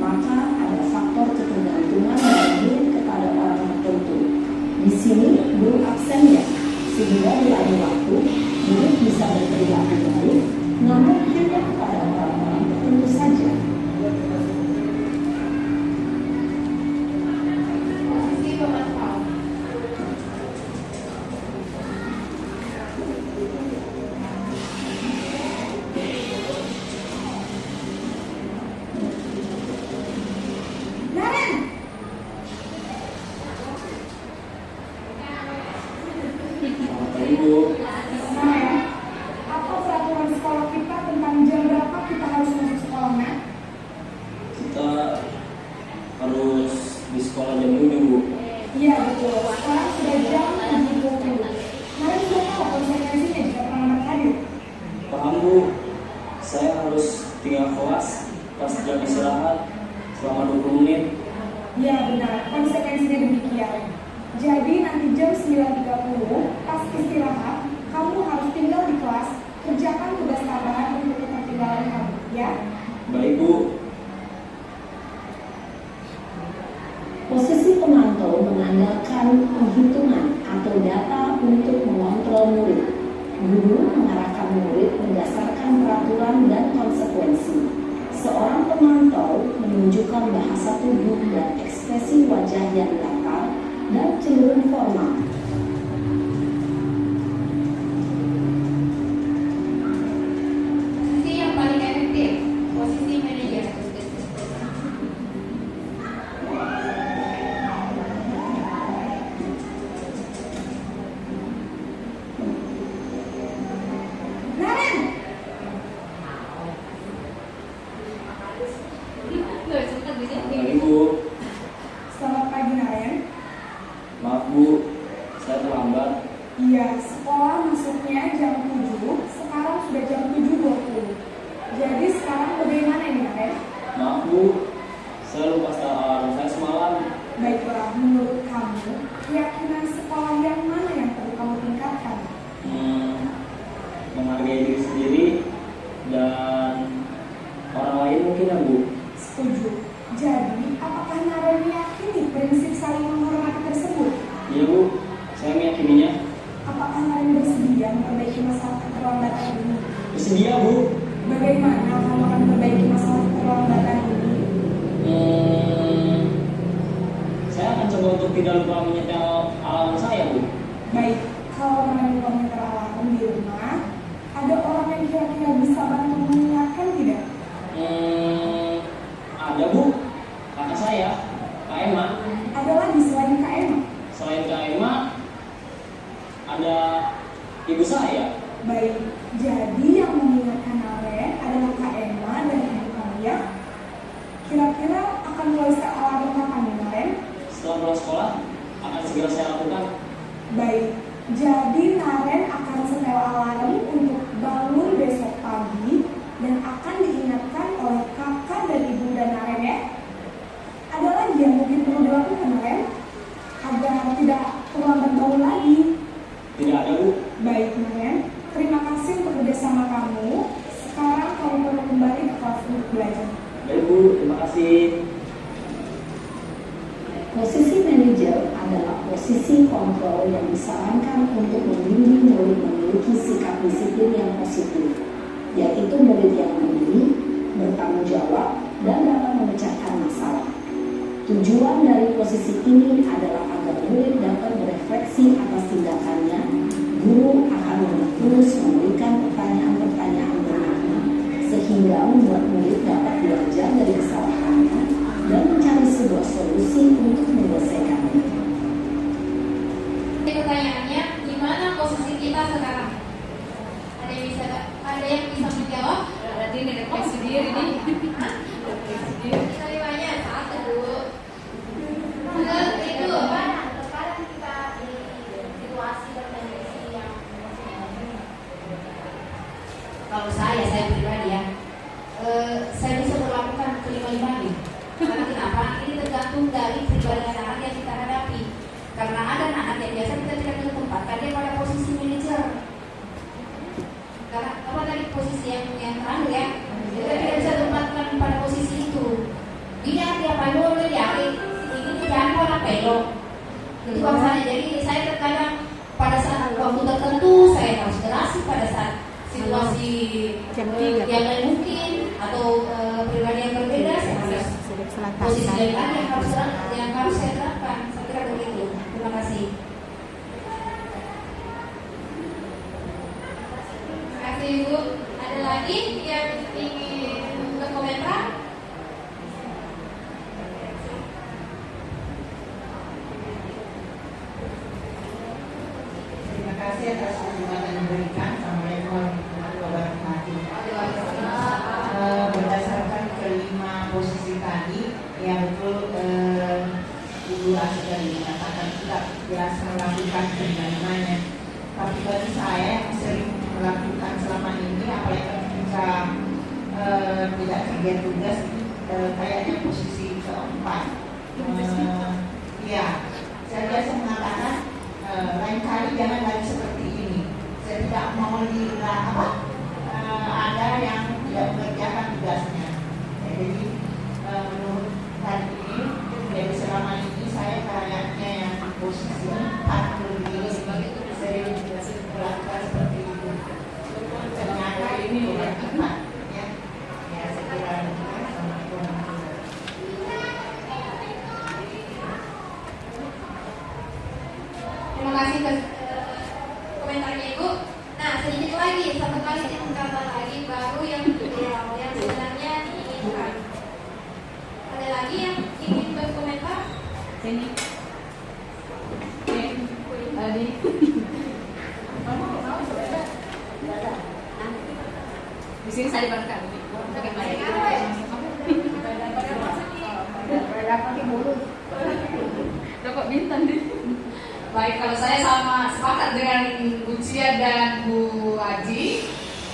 maka ada faktor ketergantungan dari murid kepada orang tertentu. Di sini guru absennya, sehingga di lain waktu murid bisa berperilaku baik, namun hanya kepada orang-orang tertentu saja. Posisi pemantau. Naren! Selamat pagi, Bu. Nah ya, apa peraturan sekolah kita tentang jam berapa kita harus masuk sekolahnya? Kita harus di sekolah jam 7, Bu. Iya betul, sekarang sudah jam 7.20. Naren sudah tahu konsekuensinya jika terlambat hadir. Paham, Bu. Saya harus tinggal kelas pas jam istirahat selama 20 menit. Ya benar, konsekuensinya demikian. Jadi nanti jam 9.30 pas istirahat, kamu harus tinggal di kelas, kerjakan tugas tambahan untuk ketertinggalan kamu, ya? Baik, Bu. Posisi pemantau mengandalkan penghitungan atau data untuk mengontrol murid. Guru mengarahkan murid berdasarkan peraturan dan konsekuensi. Seorang pemantau menunjukkan bahasa tubuh dan ekspresi wajah yang datar dan cenderung formal. Posisi yang paling efektif, posisi manajer. Naren! Selamat pagi, Bu. Selamat pagi Naren. Maaf, Bu. Saya terlambat. Iya, sekolah masuknya jam 7, sekarang sudah jam 7.20. Jadi sekarang bagaimana ini Naren? Maaf, Bu. Saya lupa setel alarm saya semalam. Baiklah, menurut kamu, keyakinan sekolah yang mana yang perlu kamu tingkatkan? Menghargai diri sendiri dan orang lain mungkin ya, Bu. Setuju. Jadi, apakah Naren meyakini prinsip saling menghormati tersebut? Iya, Bu. Saya meyakininya. Apakah Naren bersedia memperbaiki masalah keterlambatan ini? Bersedia, Bu. Bagaimana kamu akan memperbaiki masalah keterlambatan ini? Saya akan coba untuk tidak lupa menyetel alarm saya, Bu. Baik, kalau Naren lupa menyetel alarm di rumah, ada orang yang kira-kira bisa bantu mengingatkan tidak? Ada, Bu. Kakak saya, Kak Emma. Ada lagi selain Kak Emma? Selain Kak Emma, ada ibu saya. Baik, jadi yang mengingatkan Naren adalah Kak Emma dan ibu kamu ya? Kira-kira akan mulai set alarm kapan nih Naren? Setelah pulang sekolah, akan segera saya lakukan. Baik, jadi Naren akan setel alarm untuk bangun besok pagi dan akan diingatkan oleh kakak dan ibu dan Naren ya. Ada lagi yang mungkin perlu dilakukan Naren agar tidak terlambat bangun lagi. Tidak ada, Bu. Baik Naren, terima kasih untuk kerjasama kamu. Sekarang kamu perlu kembali ke kelas untuk belajar. Baik, Bu. Terima kasih. Posisi manajer adalah posisi posisi kontrol yang disarankan untuk membimbing murid memiliki sikap disiplin yang positif, yaitu murid yang mandiri, bertanggung jawab, dan dapat memecahkan masalah. Tujuan dari posisi ini adalah agar murid dapat berefleksi atas tindakannya. Guru akan terus memberikan pertanyaan-pertanyaan bermakna sehingga membuat murid dapat belajar dari kesalahannya dan mencari sebuah solusi untuk menyelesaikannya. Pertanyaannya, gimana posisi kita sekarang? Ada yang bisa menjawab? Berarti ini refleksi diri nih. Kita riwayatnya satu dulu. Itu terkadang kita di situasi dan kondisi yang Kalau saya pribadi ya, saya bisa melakukan kelima-lima nih. Karena kenapa? Ini tergantung dari pribadi anak yang kita hadapi. Karena ada anak yang biasa kita tidak menempatkan dia pada posisi manajer. Karena apa tadi posisi yang terakhir ya, kita tidak bisa tempatkan pada posisi itu. Dia paling dia ini jangan orang pelok. Itu bahasanya. Jadi saya terkadang pada saat waktu tertentu saya harus berasi pada saat situasi yang lain mungkin atau pribadi yang berbeda saya harus posisi yang lain yang harus saya terapkan. Saya kira begitu. Terima kasih. Terima kasih Ibu. Ada lagi yang ingin berkomentar? Terima kasih atas kesempatan yang diberikan. Assalamualaikum warahmatullahi wabarakatuh. Berdasarkan kelima posisi tadi, ya betul Ibu Rasa tadi mengatakan tidak jelas melakukan kelima-limanya. Tapi bagi saya yang sering melakukan selama ini, apalagi ketika tidak kerja tugas, kayaknya posisi keempat. Ya, saya biasa mengatakan lain kali jangan lagi seperti ini. Saya tidak mau ada yang tidak mengerjakan tugasnya. Ya, jadi menurut tadi ini, jadi selama ini saya kayaknya yang posisi 4 lebih sering melakukan seperti itu. Ternyata ini bukan tepat, ya. Ya, saya kira Assalamualaikum warahmatullahi Terima kasih komentarnya Ibu. Nah, sedikit lagi, satu kali tingkatan lagi baru yang sebenarnya diinginkan. Ada lagi yang ingin berkomentar? Sini. Tadi. Di sini saya dibarkan. Dapat bintang deh. Baik, kalau saya sama sepakat dengan Bu Cia dan Bu Aji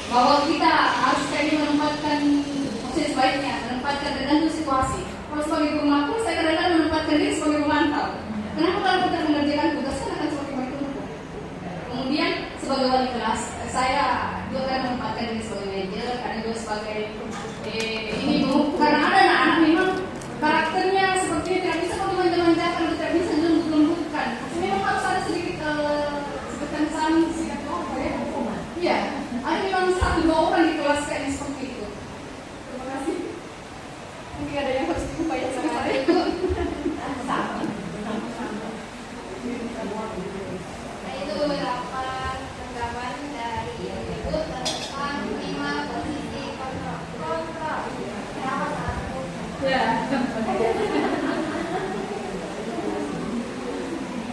bahwa kita harus sekali menempatkan posisi sebaiknya, menempatkan tergantung situasi. Kalau sebagai pemelaku, saya kadang-kadang menempatkan diri sebagai pemantau. Kenapa kalau kita mengerjakan tugas kan akan sebagai pemantau? Kemudian sebagai wali kelas, saya juga kan menempatkan diri sebagai manajer, karena juga sebagai ini karena ada anak-anak memang karakternya seperti ini, tidak bisa manja-manjakan, tidak bisa lembut-lembutkan. Memang harus ada sedikit seperti iya, ada memang 1-2 orang di kelas kayaknya seperti itu. Terima kasih. Mungkin ada yang harus diupayakan sama saya. Nah, itu beberapa tanggapan dari Ibu tentang 5 posisi kontrol. Ya.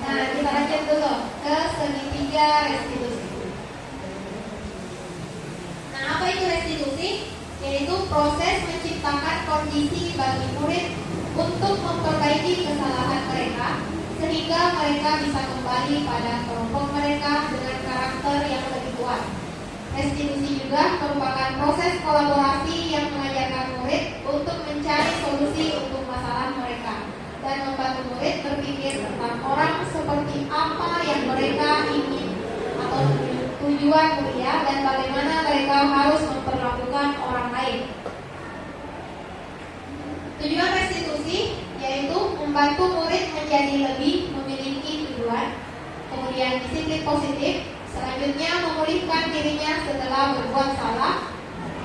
Nah, kita lanjut dulu ke segitiga restitusi. Nah, apa itu restitusi? Yaitu proses menciptakan kondisi bagi murid untuk memperbaiki kesalahan mereka sehingga mereka bisa kembali pada kelompok mereka dengan karakter yang lebih kuat. Restitusi juga merupakan proses kolaborasi yang mengajarkan murid untuk mencari solusi untuk masalah mereka dan membantu murid berpikir tentang orang seperti apa yang mereka ingin atau tujuan mulia dan bagaimana mereka harus memperlakukan orang lain. Tujuan restitusi yaitu membantu murid menjadi lebih memiliki tujuan kemudian disiplin positif, selanjutnya memulihkan dirinya setelah berbuat salah,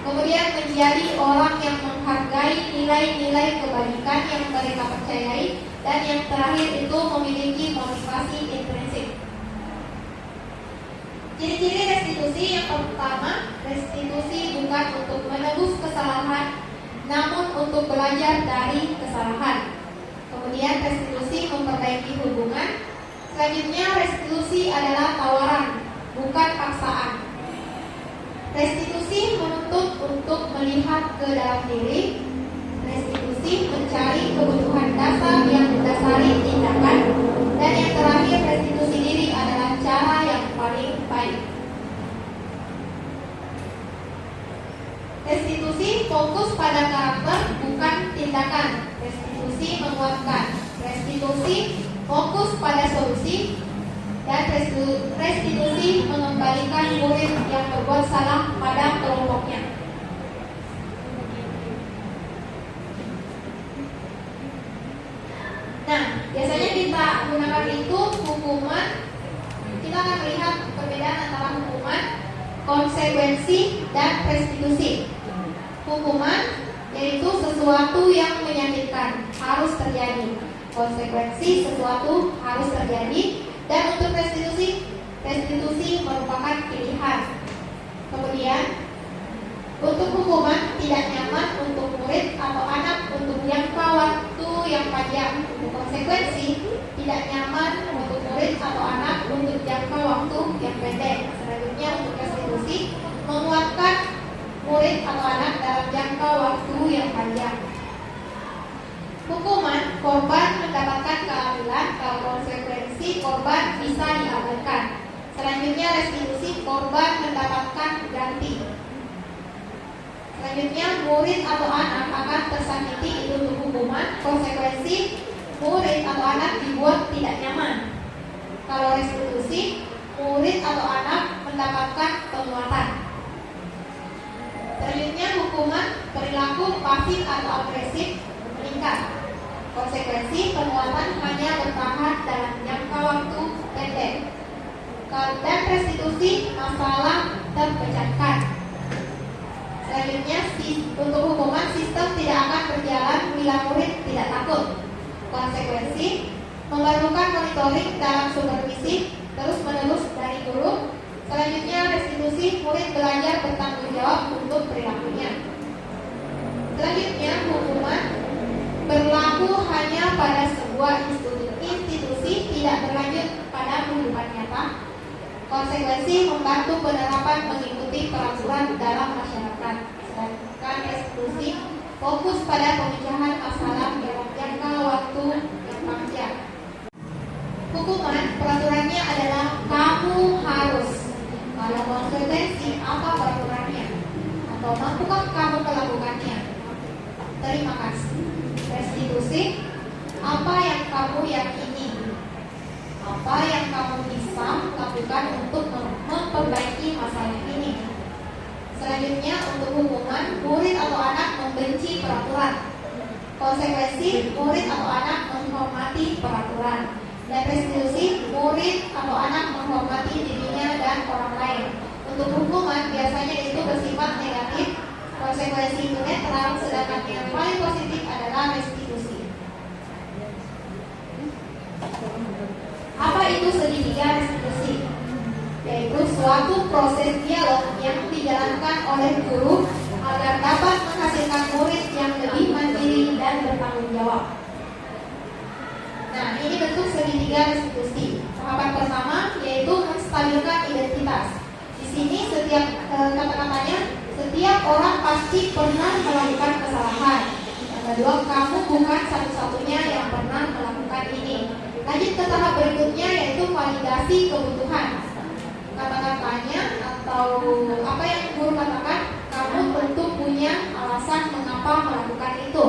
kemudian menjadi orang yang menghargai nilai-nilai kebajikan yang mereka percayai, dan yang terakhir itu memiliki motivasi intrinsik. Ciri-ciri restitusi yang pertama, restitusi bukan untuk menebus kesalahan, namun untuk belajar dari kesalahan. Kemudian restitusi memperbaiki hubungan. Selanjutnya restitusi adalah tawaran, bukan paksaan. Restitusi menuntut untuk melihat ke dalam diri. Restitusi mencari kebutuhan dasar yang mendasari tindakan. Dan yang terakhir, restitusi diri adalah cara yang paling baik. Restitusi fokus pada karakter, bukan tindakan. Restitusi menguatkan. Restitusi fokus pada solusi. Dan restitusi mengembalikan murid yang berbuat salah pada kelompoknya. Nah, biasanya kita gunakan itu hukuman. Kita akan melihat perbedaan antara hukuman, konsekuensi, dan restitusi. Hukuman yaitu sesuatu yang menyakitkan, harus terjadi. Konsekuensi sesuatu harus terjadi. Dan untuk restitusi, restitusi merupakan pilihan. Kemudian untuk hukuman, tidak nyaman untuk murid atau anak untuk jangka waktu yang panjang. Untuk konsekuensi, tidak nyaman untuk murid atau anak untuk jangka waktu yang pendek. Selanjutnya untuk restitusi, menguatkan murid atau anak dalam jangka waktu yang panjang. Hukuman, korban mendapatkan keadilan. Kalau konsekuensi, korban bisa diabaikan. Selanjutnya restitusi, korban mendapatkan ganti. Selanjutnya murid atau anak akan tersakiti, itu untuk hukuman. Konsekuensi, murid atau anak dibuat tidak nyaman. Kalau restitusi, murid atau anak mendapatkan penguatan. Selanjutnya hukuman, perilaku pasif atau agresif meningkat. Konsekuensi, penguatan hanya bertahan dalam jangka waktu pendek. Dan restitusi, masalah terpecahkan. Selanjutnya untuk hukuman, sistem tidak akan berjalan bila murid tidak takut. Konsekuensi, memerlukan monitoring dalam supervisi terus-menerus dari guru. Selanjutnya restitusi, murid belajar bertanggung jawab untuk perilakunya. Selanjutnya hukuman, berlaku hanya pada sebuah institusi, tidak berlanjut pada kehidupan nyata. Konsekuensi, membantu penerapan mengikuti peraturan dalam masyarakat. Sedangkan restitusi fokus pada pemecahan masalah dalam jangka waktu yang panjang. Hukuman, peraturannya adalah kamu harus. Kalau konsekuensi, apa peraturannya? Atau mampukah kamu melakukannya? Terima kasih. Restitusi, apa yang kamu yakini? Apa yang kamu bisa lakukan untuk memperbaiki masalah ini? Selanjutnya untuk hukuman, murid atau anak membenci peraturan. Konsekuensi, murid atau anak menghormati peraturan. Dan restitusi, murid atau anak menghormati dirinya dan orang lain. Untuk hukuman biasanya itu bersifat negatif. Konsekuensi itu netral, sedangkan yang paling positif adalah restitusi. Apa itu segitiga restitusi? Yaitu suatu proses dialog yang dijalankan oleh guru agar dapat menghasilkan murid yang lebih mandiri dan bertanggung jawab. Nah, ini bentuk segitiga restitusi. Tahapan pertama yaitu menstabilkan identitas. Di sini setiap kata-katanya, setiap orang pasti pernah melakukan kesalahan. Yang kedua, kamu bukan satu-satunya yang pernah melakukan ini. Lanjut ke tahap berikutnya yaitu validasi kebutuhan. Kata-katanya atau apa yang guru katakan, kamu tentu punya alasan mengapa melakukan itu.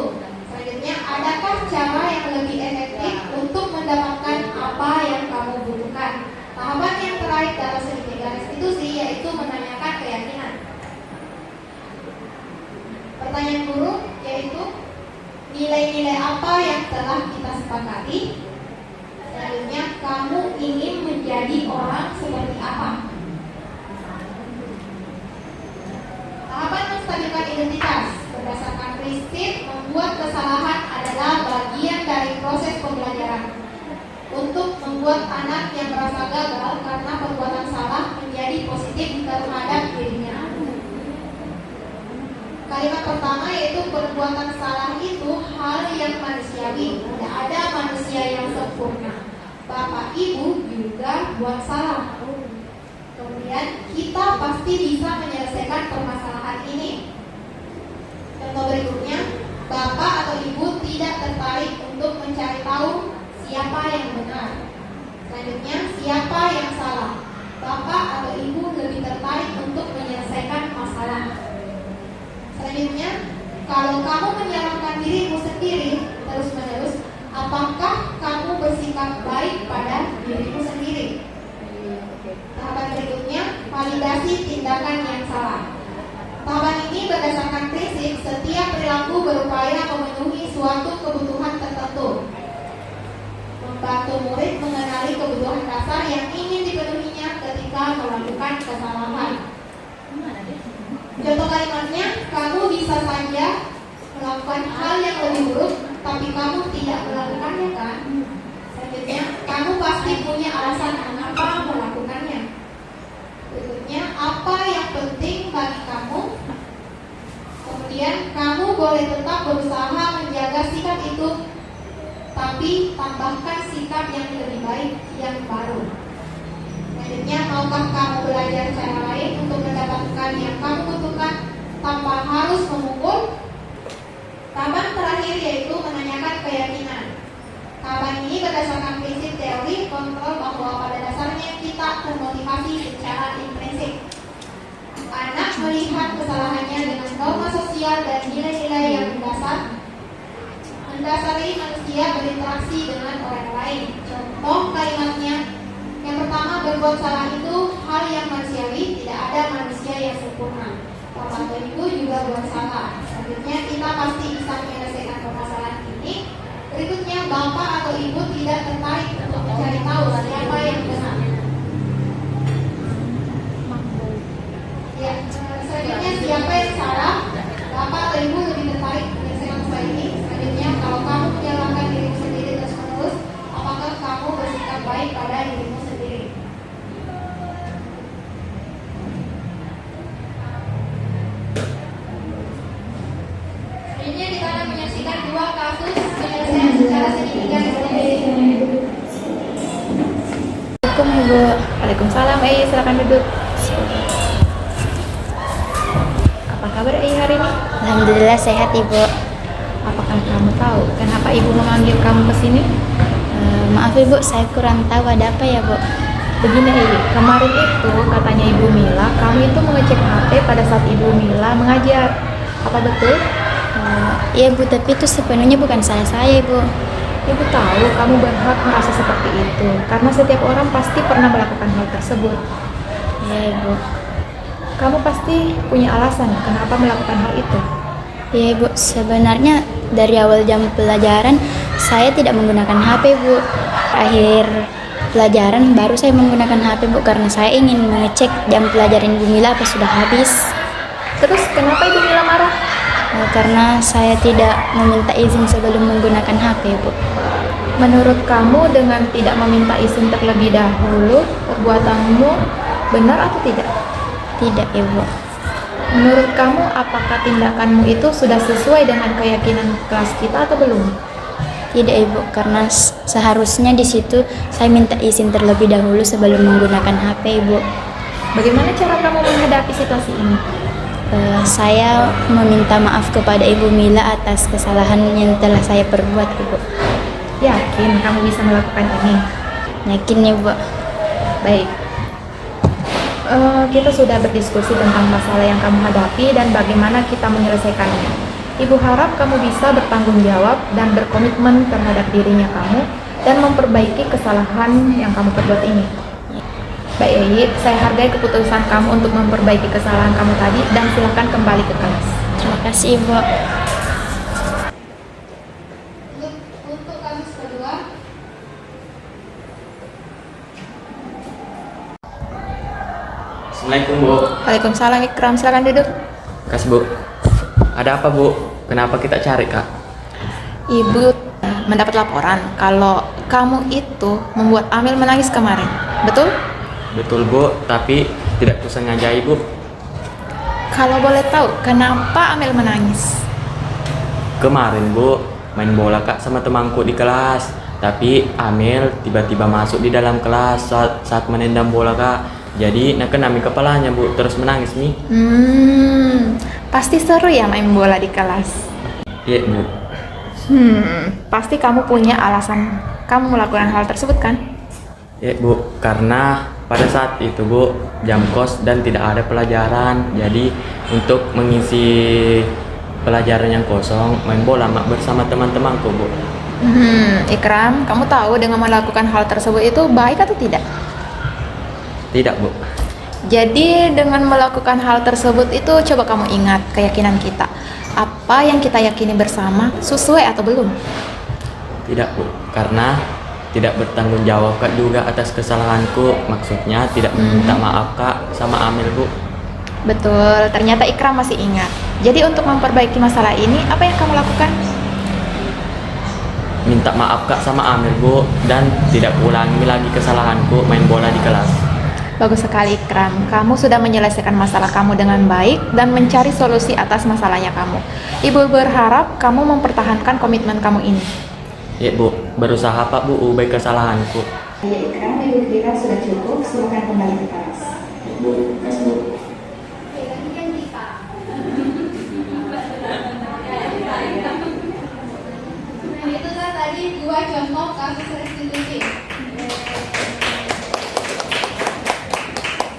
Selanjutnya, adakah cara yang lebih efektif untuk mendapatkan apa yang kamu butuhkan? Tahapan yang terakhir dalam segitiga restitusi yaitu menanyakan keyakinan. Pertanyaan guru yaitu nilai-nilai apa yang telah kita sepakati. Selanjutnya, kamu ingin menjadi orang orang seperti apa? Tahapan menstabilkan identitas berdasarkan prinsip membuat kesalahan adalah bagian dari proses pembelajaran. Untuk membuat anak yang merasa gagal karena perbuatan salah menjadi positif terhadap dirinya. Kalimat pertama yaitu perbuatan salah itu hal yang manusiawi. Tidak ada manusia yang sempurna. Bapak Ibu juga buat salah. Kemudian kita pasti bisa menyelesaikan permasalahan ini. Contoh berikutnya, Bapak atau Ibu tidak tertarik untuk mencari tahu siapa yang benar. Selanjutnya, siapa yang salah? Bapak atau Ibu lebih tertarik untuk menyelesaikan masalah. Selanjutnya, kalau kamu menyalahkan dirimu sendiri terus-menerus, apakah kamu bersikap baik pada dirimu sendiri? Tahapan berikutnya, validasi tindakan yang salah. Tahapan ini berdasarkan prinsip setiap perilaku berupaya memenuhi suatu kebutuhan tertentu. Membantu murid mengenali kebutuhan dasar yang ingin dipenuhinya ketika melakukan kesalahan. Contoh kalimatnya, kamu bisa saja melakukan hal yang lebih buruk, tapi kamu tidak melakukannya kan? Selanjutnya, kamu pasti punya alasan mengapa melakukannya. Berikutnya, apa yang penting bagi kamu? Kemudian, kamu boleh tetap berusaha menjaga sikap itu, tapi tambahkan sikap yang lebih baik, yang baru. Selanjutnya, maukah kamu belajar cara lain untuk mendapatkan yang kamu butuhkan tanpa harus memukul? Tahapan terakhir yaitu menanyakan keyakinan. Tahapan ini berdasarkan prinsip teori kontrol bahwa pada dasarnya kita termotivasi secara intrinsik. Anak melihat kesalahannya dengan norma sosial dan nilai-nilai yang mendasari manusia berinteraksi dengan orang lain. Contoh kalimatnya, yang pertama, berbuat salah itu hal yang manusiawi, tidak ada manusia yang sempurna. Bapak atau Ibu juga buat salah. Selanjutnya, kita pasti bisa menyelesaikan permasalahan ini. Berikutnya, Bapak atau Ibu tidak tertarik untuk mencari tahu siapa yang benar. Ya, selanjutnya, siapa yang salah? Bapak atau Ibu lebih tertarik menyelesaikan masalah ini. Selanjutnya, kalau kamu menyalahkan dirimu sendiri terus-menerus, apakah kamu bersikap baik pada dirimu sendiri? Selanjutnya kita akan menyaksikan dua kasus penyelesaian secara signifikan. Assalamualaikum Ibu. Waalaikumsalam. Silakan duduk. Apa kabar hari ini? Alhamdulillah sehat Ibu. Apakah kamu tahu kenapa Ibu memanggil kamu ke sini? Maaf Ibu, saya kurang tahu ada apa ya Bu. Begini kemarin itu katanya Ibu Mila, kamu itu mengecek HP pada saat Ibu Mila mengajar. Apa betul? Iya Bu, tapi itu sepenuhnya bukan salah saya Ibu. Ibu tahu kamu berhak merasa seperti itu, karena setiap orang pasti pernah melakukan hal tersebut. Iya Ibu. Kamu pasti punya alasan kenapa melakukan hal itu. Iya Ibu, sebenarnya dari awal jam pelajaran saya tidak menggunakan HP Bu. Akhir pelajaran baru saya menggunakan HP Bu, karena saya ingin mengecek jam pelajaran Ibu Mila apa sudah habis. Terus kenapa Ibu Mila marah? Karena saya tidak meminta izin sebelum menggunakan HP Bu. Menurut kamu dengan tidak meminta izin terlebih dahulu, perbuatanmu benar atau tidak? Tidak Ibu. Menurut kamu apakah tindakanmu itu sudah sesuai dengan keyakinan kelas kita atau belum? Tidak Ibu, karena seharusnya di situ saya minta izin terlebih dahulu sebelum menggunakan HP Ibu. Bagaimana cara kamu menghadapi situasi ini? Saya meminta maaf kepada Ibu Mila atas kesalahan yang telah saya perbuat Ibu. Yakin kamu bisa melakukan ini? Yakin Ibu. Baik. Kita sudah berdiskusi tentang masalah yang kamu hadapi dan bagaimana kita menyelesaikannya. Ibu harap kamu bisa bertanggung jawab dan berkomitmen terhadap dirinya kamu dan memperbaiki kesalahan yang kamu perbuat ini. Baik Yayi, saya hargai keputusan kamu untuk memperbaiki kesalahan kamu tadi dan silakan kembali ke kelas. Terima kasih Ibu. Untuk kasus kedua, Assalamualaikum Bu. Waalaikumsalam Ikram, silakan duduk. Kasih Bu. Ada apa Bu? Kenapa kita cari Kak? Ibu mendapat laporan kalau kamu itu membuat Amel menangis kemarin, betul? Betul Bu, tapi tidak kusengaja Ibu. Kalau boleh tahu, kenapa Amel menangis? Kemarin Bu, main bola Kak sama temanku di kelas. Tapi Amel tiba-tiba masuk di dalam kelas saat menendang bola Kak. Jadi nak kena kepalanya Bu, terus menangis nih. Pasti seru ya main bola di kelas. Iya Bu. Pasti kamu punya alasan kamu melakukan hal tersebut kan? Iya Bu, karena pada saat itu Bu, jam kos dan tidak ada pelajaran. Jadi untuk mengisi pelajaran yang kosong, main bola bersama teman-temanku Bu. Ikram, kamu tahu dengan melakukan hal tersebut itu baik atau tidak? Tidak Bu. Jadi dengan melakukan hal tersebut itu coba kamu ingat keyakinan kita. Apa yang kita yakini bersama sesuai atau belum? Tidak Bu, karena tidak bertanggung jawab Kak juga atas kesalahanku. Maksudnya tidak meminta maaf Kak sama Amel Bu. Betul, ternyata Ikram masih ingat. Jadi untuk memperbaiki masalah ini, apa yang kamu lakukan? Minta maaf Kak sama Amel Bu, dan tidak ulangi lagi kesalahanku main bola di kelas. Bagus sekali Ikram, kamu sudah menyelesaikan masalah kamu dengan baik dan mencari solusi atas masalahnya kamu. Ibu berharap kamu mempertahankan komitmen kamu ini. Ya Bu, berusaha Pak Bu ubah kesalahanku. Ya Ikram, Ibu kira sudah cukup, silakan kembali ke kelas. Bu, kasih Bu. Nah, itu tadi 2 contoh kasus restitusi.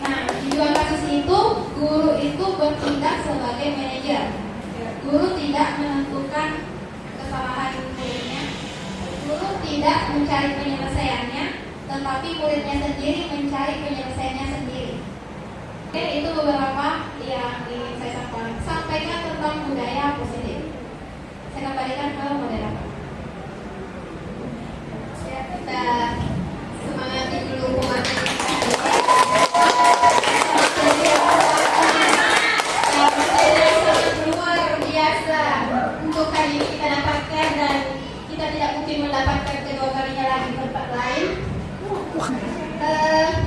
Nah, di 2 kasus itu, guru itu bertindak sebagai manajer. Guru tidak menentukan kesalahan muridnya. Guru tidak mencari penyelesaiannya, tetapi muridnya sendiri mencari penyelesaiannya sendiri. Oke, itu beberapa yang ingin saya sampaikan tentang budaya positif. Saya kembalikan ke moderator. Ya, kita semangati dulu umat kita. Luar biasa untuk kali ini kita dapatkan, dan kita tidak mungkin mendapatkan kedua kalinya lagi di tempat lain.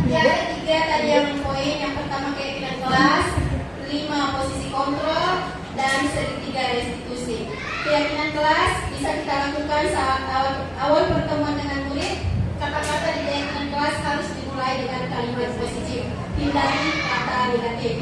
Ya, ada 3 tadi yang poin. Yang pertama keyakinan kelas, 5 posisi kontrol, dan segitiga restitusi. Keyakinan kelas bisa kita lakukan saat awal pertemuan dengan murid. Kata-kata di keyakinan kelas harus dimulai dengan kalimat positif, hindari kata negatif.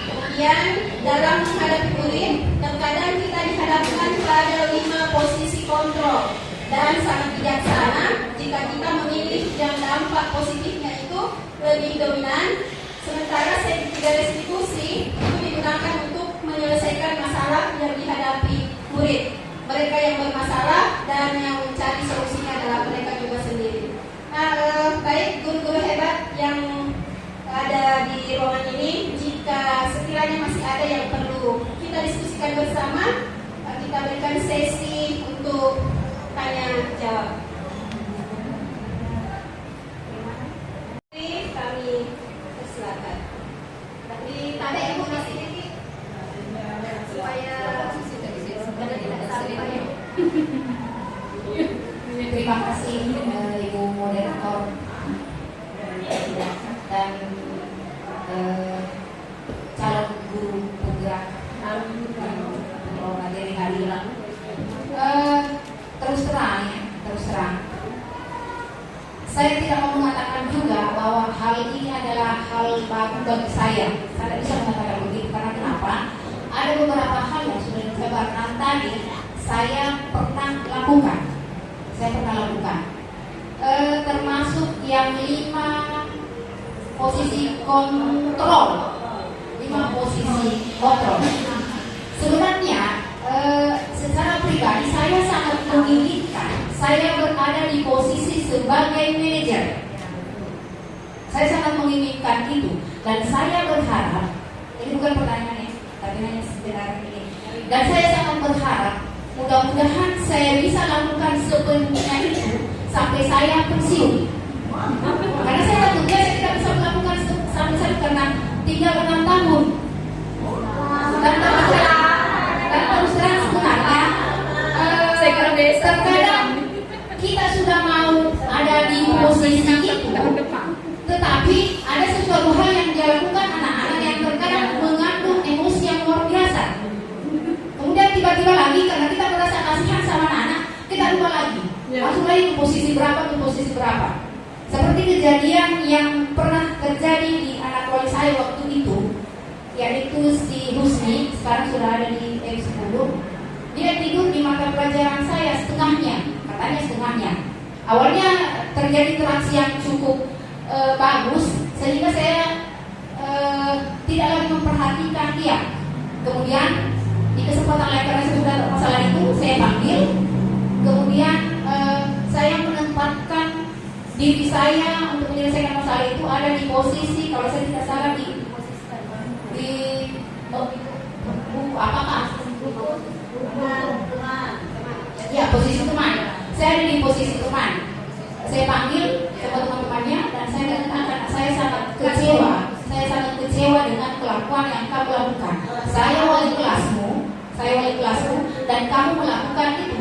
Kemudian dalam menghadapi murid, terkadang kita dihadapkan pada 5 posisi kontrol, dan sangat bijaksana jika kita memilih yang dampak positifnya itu lebih dominan, sementara segitiga restitusi itu digunakan untuk menyelesaikan masalah yang dihadapi murid. Mereka yang bermasalah dan yang mencari solusinya adalah mereka juga sendiri. Nah, baik guru-guru hebat yang ada di ruangan ini, jika sekiranya masih ada yang perlu kita diskusikan bersama, kita berikan sesi untuk tanya jawab. Kami persilakan. Tapi tanda informasi ini supaya tidak sampai. Terima kasih Ibu Moderator dan calon guru penggerak materi hari ini. Terus terang, saya tidak mau mengatakan juga bahwa hal ini adalah hal baru bagi saya. Saya tidak bisa mengatakan begitu karena kenapa? Ada beberapa hal yang sudah disebarkan tadi saya pernah lakukan. Termasuk yang 5 posisi kontrol. Sebenarnya secara pribadi saya sangat menginginkan saya berada di posisi sebagai manajer. Saya sangat menginginkan itu, dan saya berharap, ini bukan pertanyaannya, tapi hanya sebenarnya ini. Dan saya sangat berharap mudah-mudahan saya bisa lakukan sepenuhnya itu sampai saya pensiun. Karena saya tentunya saya tidak bisa melakukan sampai karena tinggal 6 tahun. Dan terus terang sebenarnya terkadang kita sudah mau ada di posisi itu, tetapi ada sesuatu hal yang dilakukan anak-anak yang terkadang mengandung emosi yang luar biasa. Kemudian tiba-tiba lagi karena kita merasa kasihan sama anak-anak, kita lupa lagi. Langsung lagi ke posisi berapa. Seperti kejadian yang pernah terjadi di anak wali saya waktu itu, yaitu si Husni, sekarang sudah ada di M10. Dia tidur di mata pelajaran saya setengahnya, katanya setengahnya. Awalnya terjadi interaksi yang cukup bagus, sehingga saya tidak lagi memperhatikan dia. Kemudian di kesempatan lain karena sudah masalah itu, saya panggil. Kemudian saya menempatkan diri saya untuk menyelesaikan masalah itu ada di posisi, kalau saya tidak salah di buku apakah? Ya, posisi teman. Saya ada di posisi teman. Saya panggil sama teman-temannya dan saya katakan saya sangat kecewa dengan kelakuan yang kamu lakukan. Saya wali kelasmu dan kamu melakukan itu.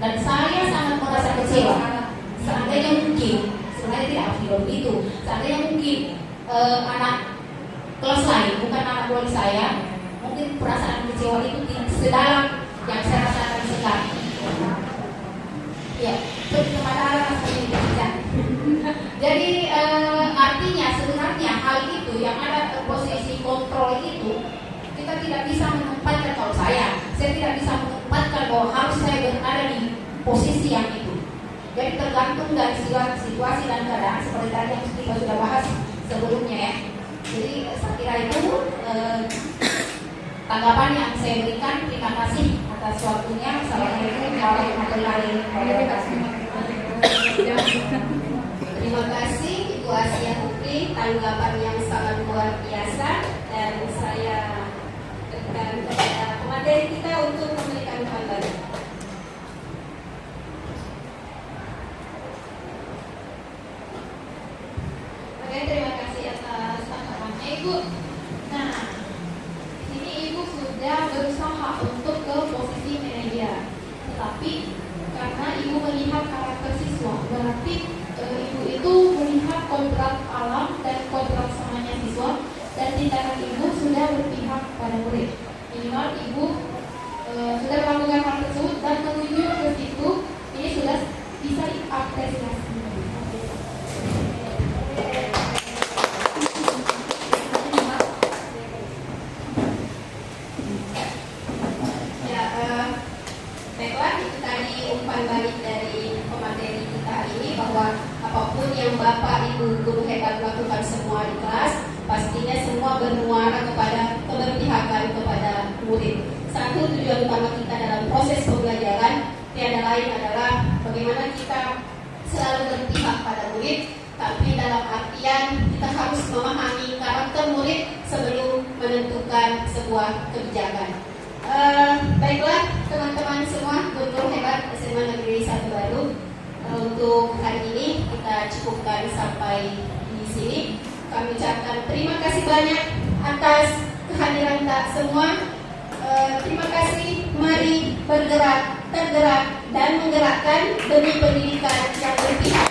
Dan saya sangat merasa kecewa. Seandainya mungkin, sebenarnya tidak harus dibawa begitu. Seandainya mungkin anak kelas lain, bukan anak wali saya, mungkin perasaan kecewa itu tidak sedalam yang saya rasakan sekarang. Ya, kepada seperti itu. Jadi artinya sebenarnya hal itu yang ada posisi kontrol itu kita tidak bisa menempatkan, kalau saya tidak bisa menempatkan bahwa harus saya berada di posisi yang itu. Jadi tergantung dari situasi dan keadaan seperti tadi yang kita sudah bahas sebelumnya ya. Jadi saya kira itu tanggapan yang saya berikan. Terima kasih atas waktunya. Assalamualaikum warahmatullahi wabarakatuh. Terima kasih Ibu Asia Putri, tanggapan yang sangat luar biasa, dan saya berikan kepada pemateri kita untuk memberikan pandangan. Oke, terima kasih atas tanggapannya Ibu. Nah, ini Ibu sudah berusaha untuk ke posisi manajer, tetapi karena Ibu melihat karakter siswa, berarti Ibu itu melihat kodrat alam dan kodrat samanya siswa, dan tindakan Ibu sudah berpihak pada murid. Minimal Ibu sudah melakukan hal tersebut dan menuju ke situ, ini sudah bisa diapresiasi. Baiklah, itu tadi umpan balik dari pemateri kita ini, bahwa apapun yang Bapak Ibu guru hebat lakukan semua di kelas, pastinya semua bermuara kepada keberpihakan kepada murid. Satu tujuan utama kita dalam proses pembelajaran tiada lain adalah bagaimana kita selalu berpihak pada murid, tapi dalam artian kita harus memahami karakter murid sebelum menentukan sebuah kebijakan. Baiklah teman-teman semua, guru hebat SMA Negeri 1 Bandung, untuk hari ini kita cukupkan sampai di sini. Kami ucapkan terima kasih banyak atas kehadiran kita semua. Terima kasih. Mari bergerak, tergerak, dan menggerakkan demi pendidikan yang berpihak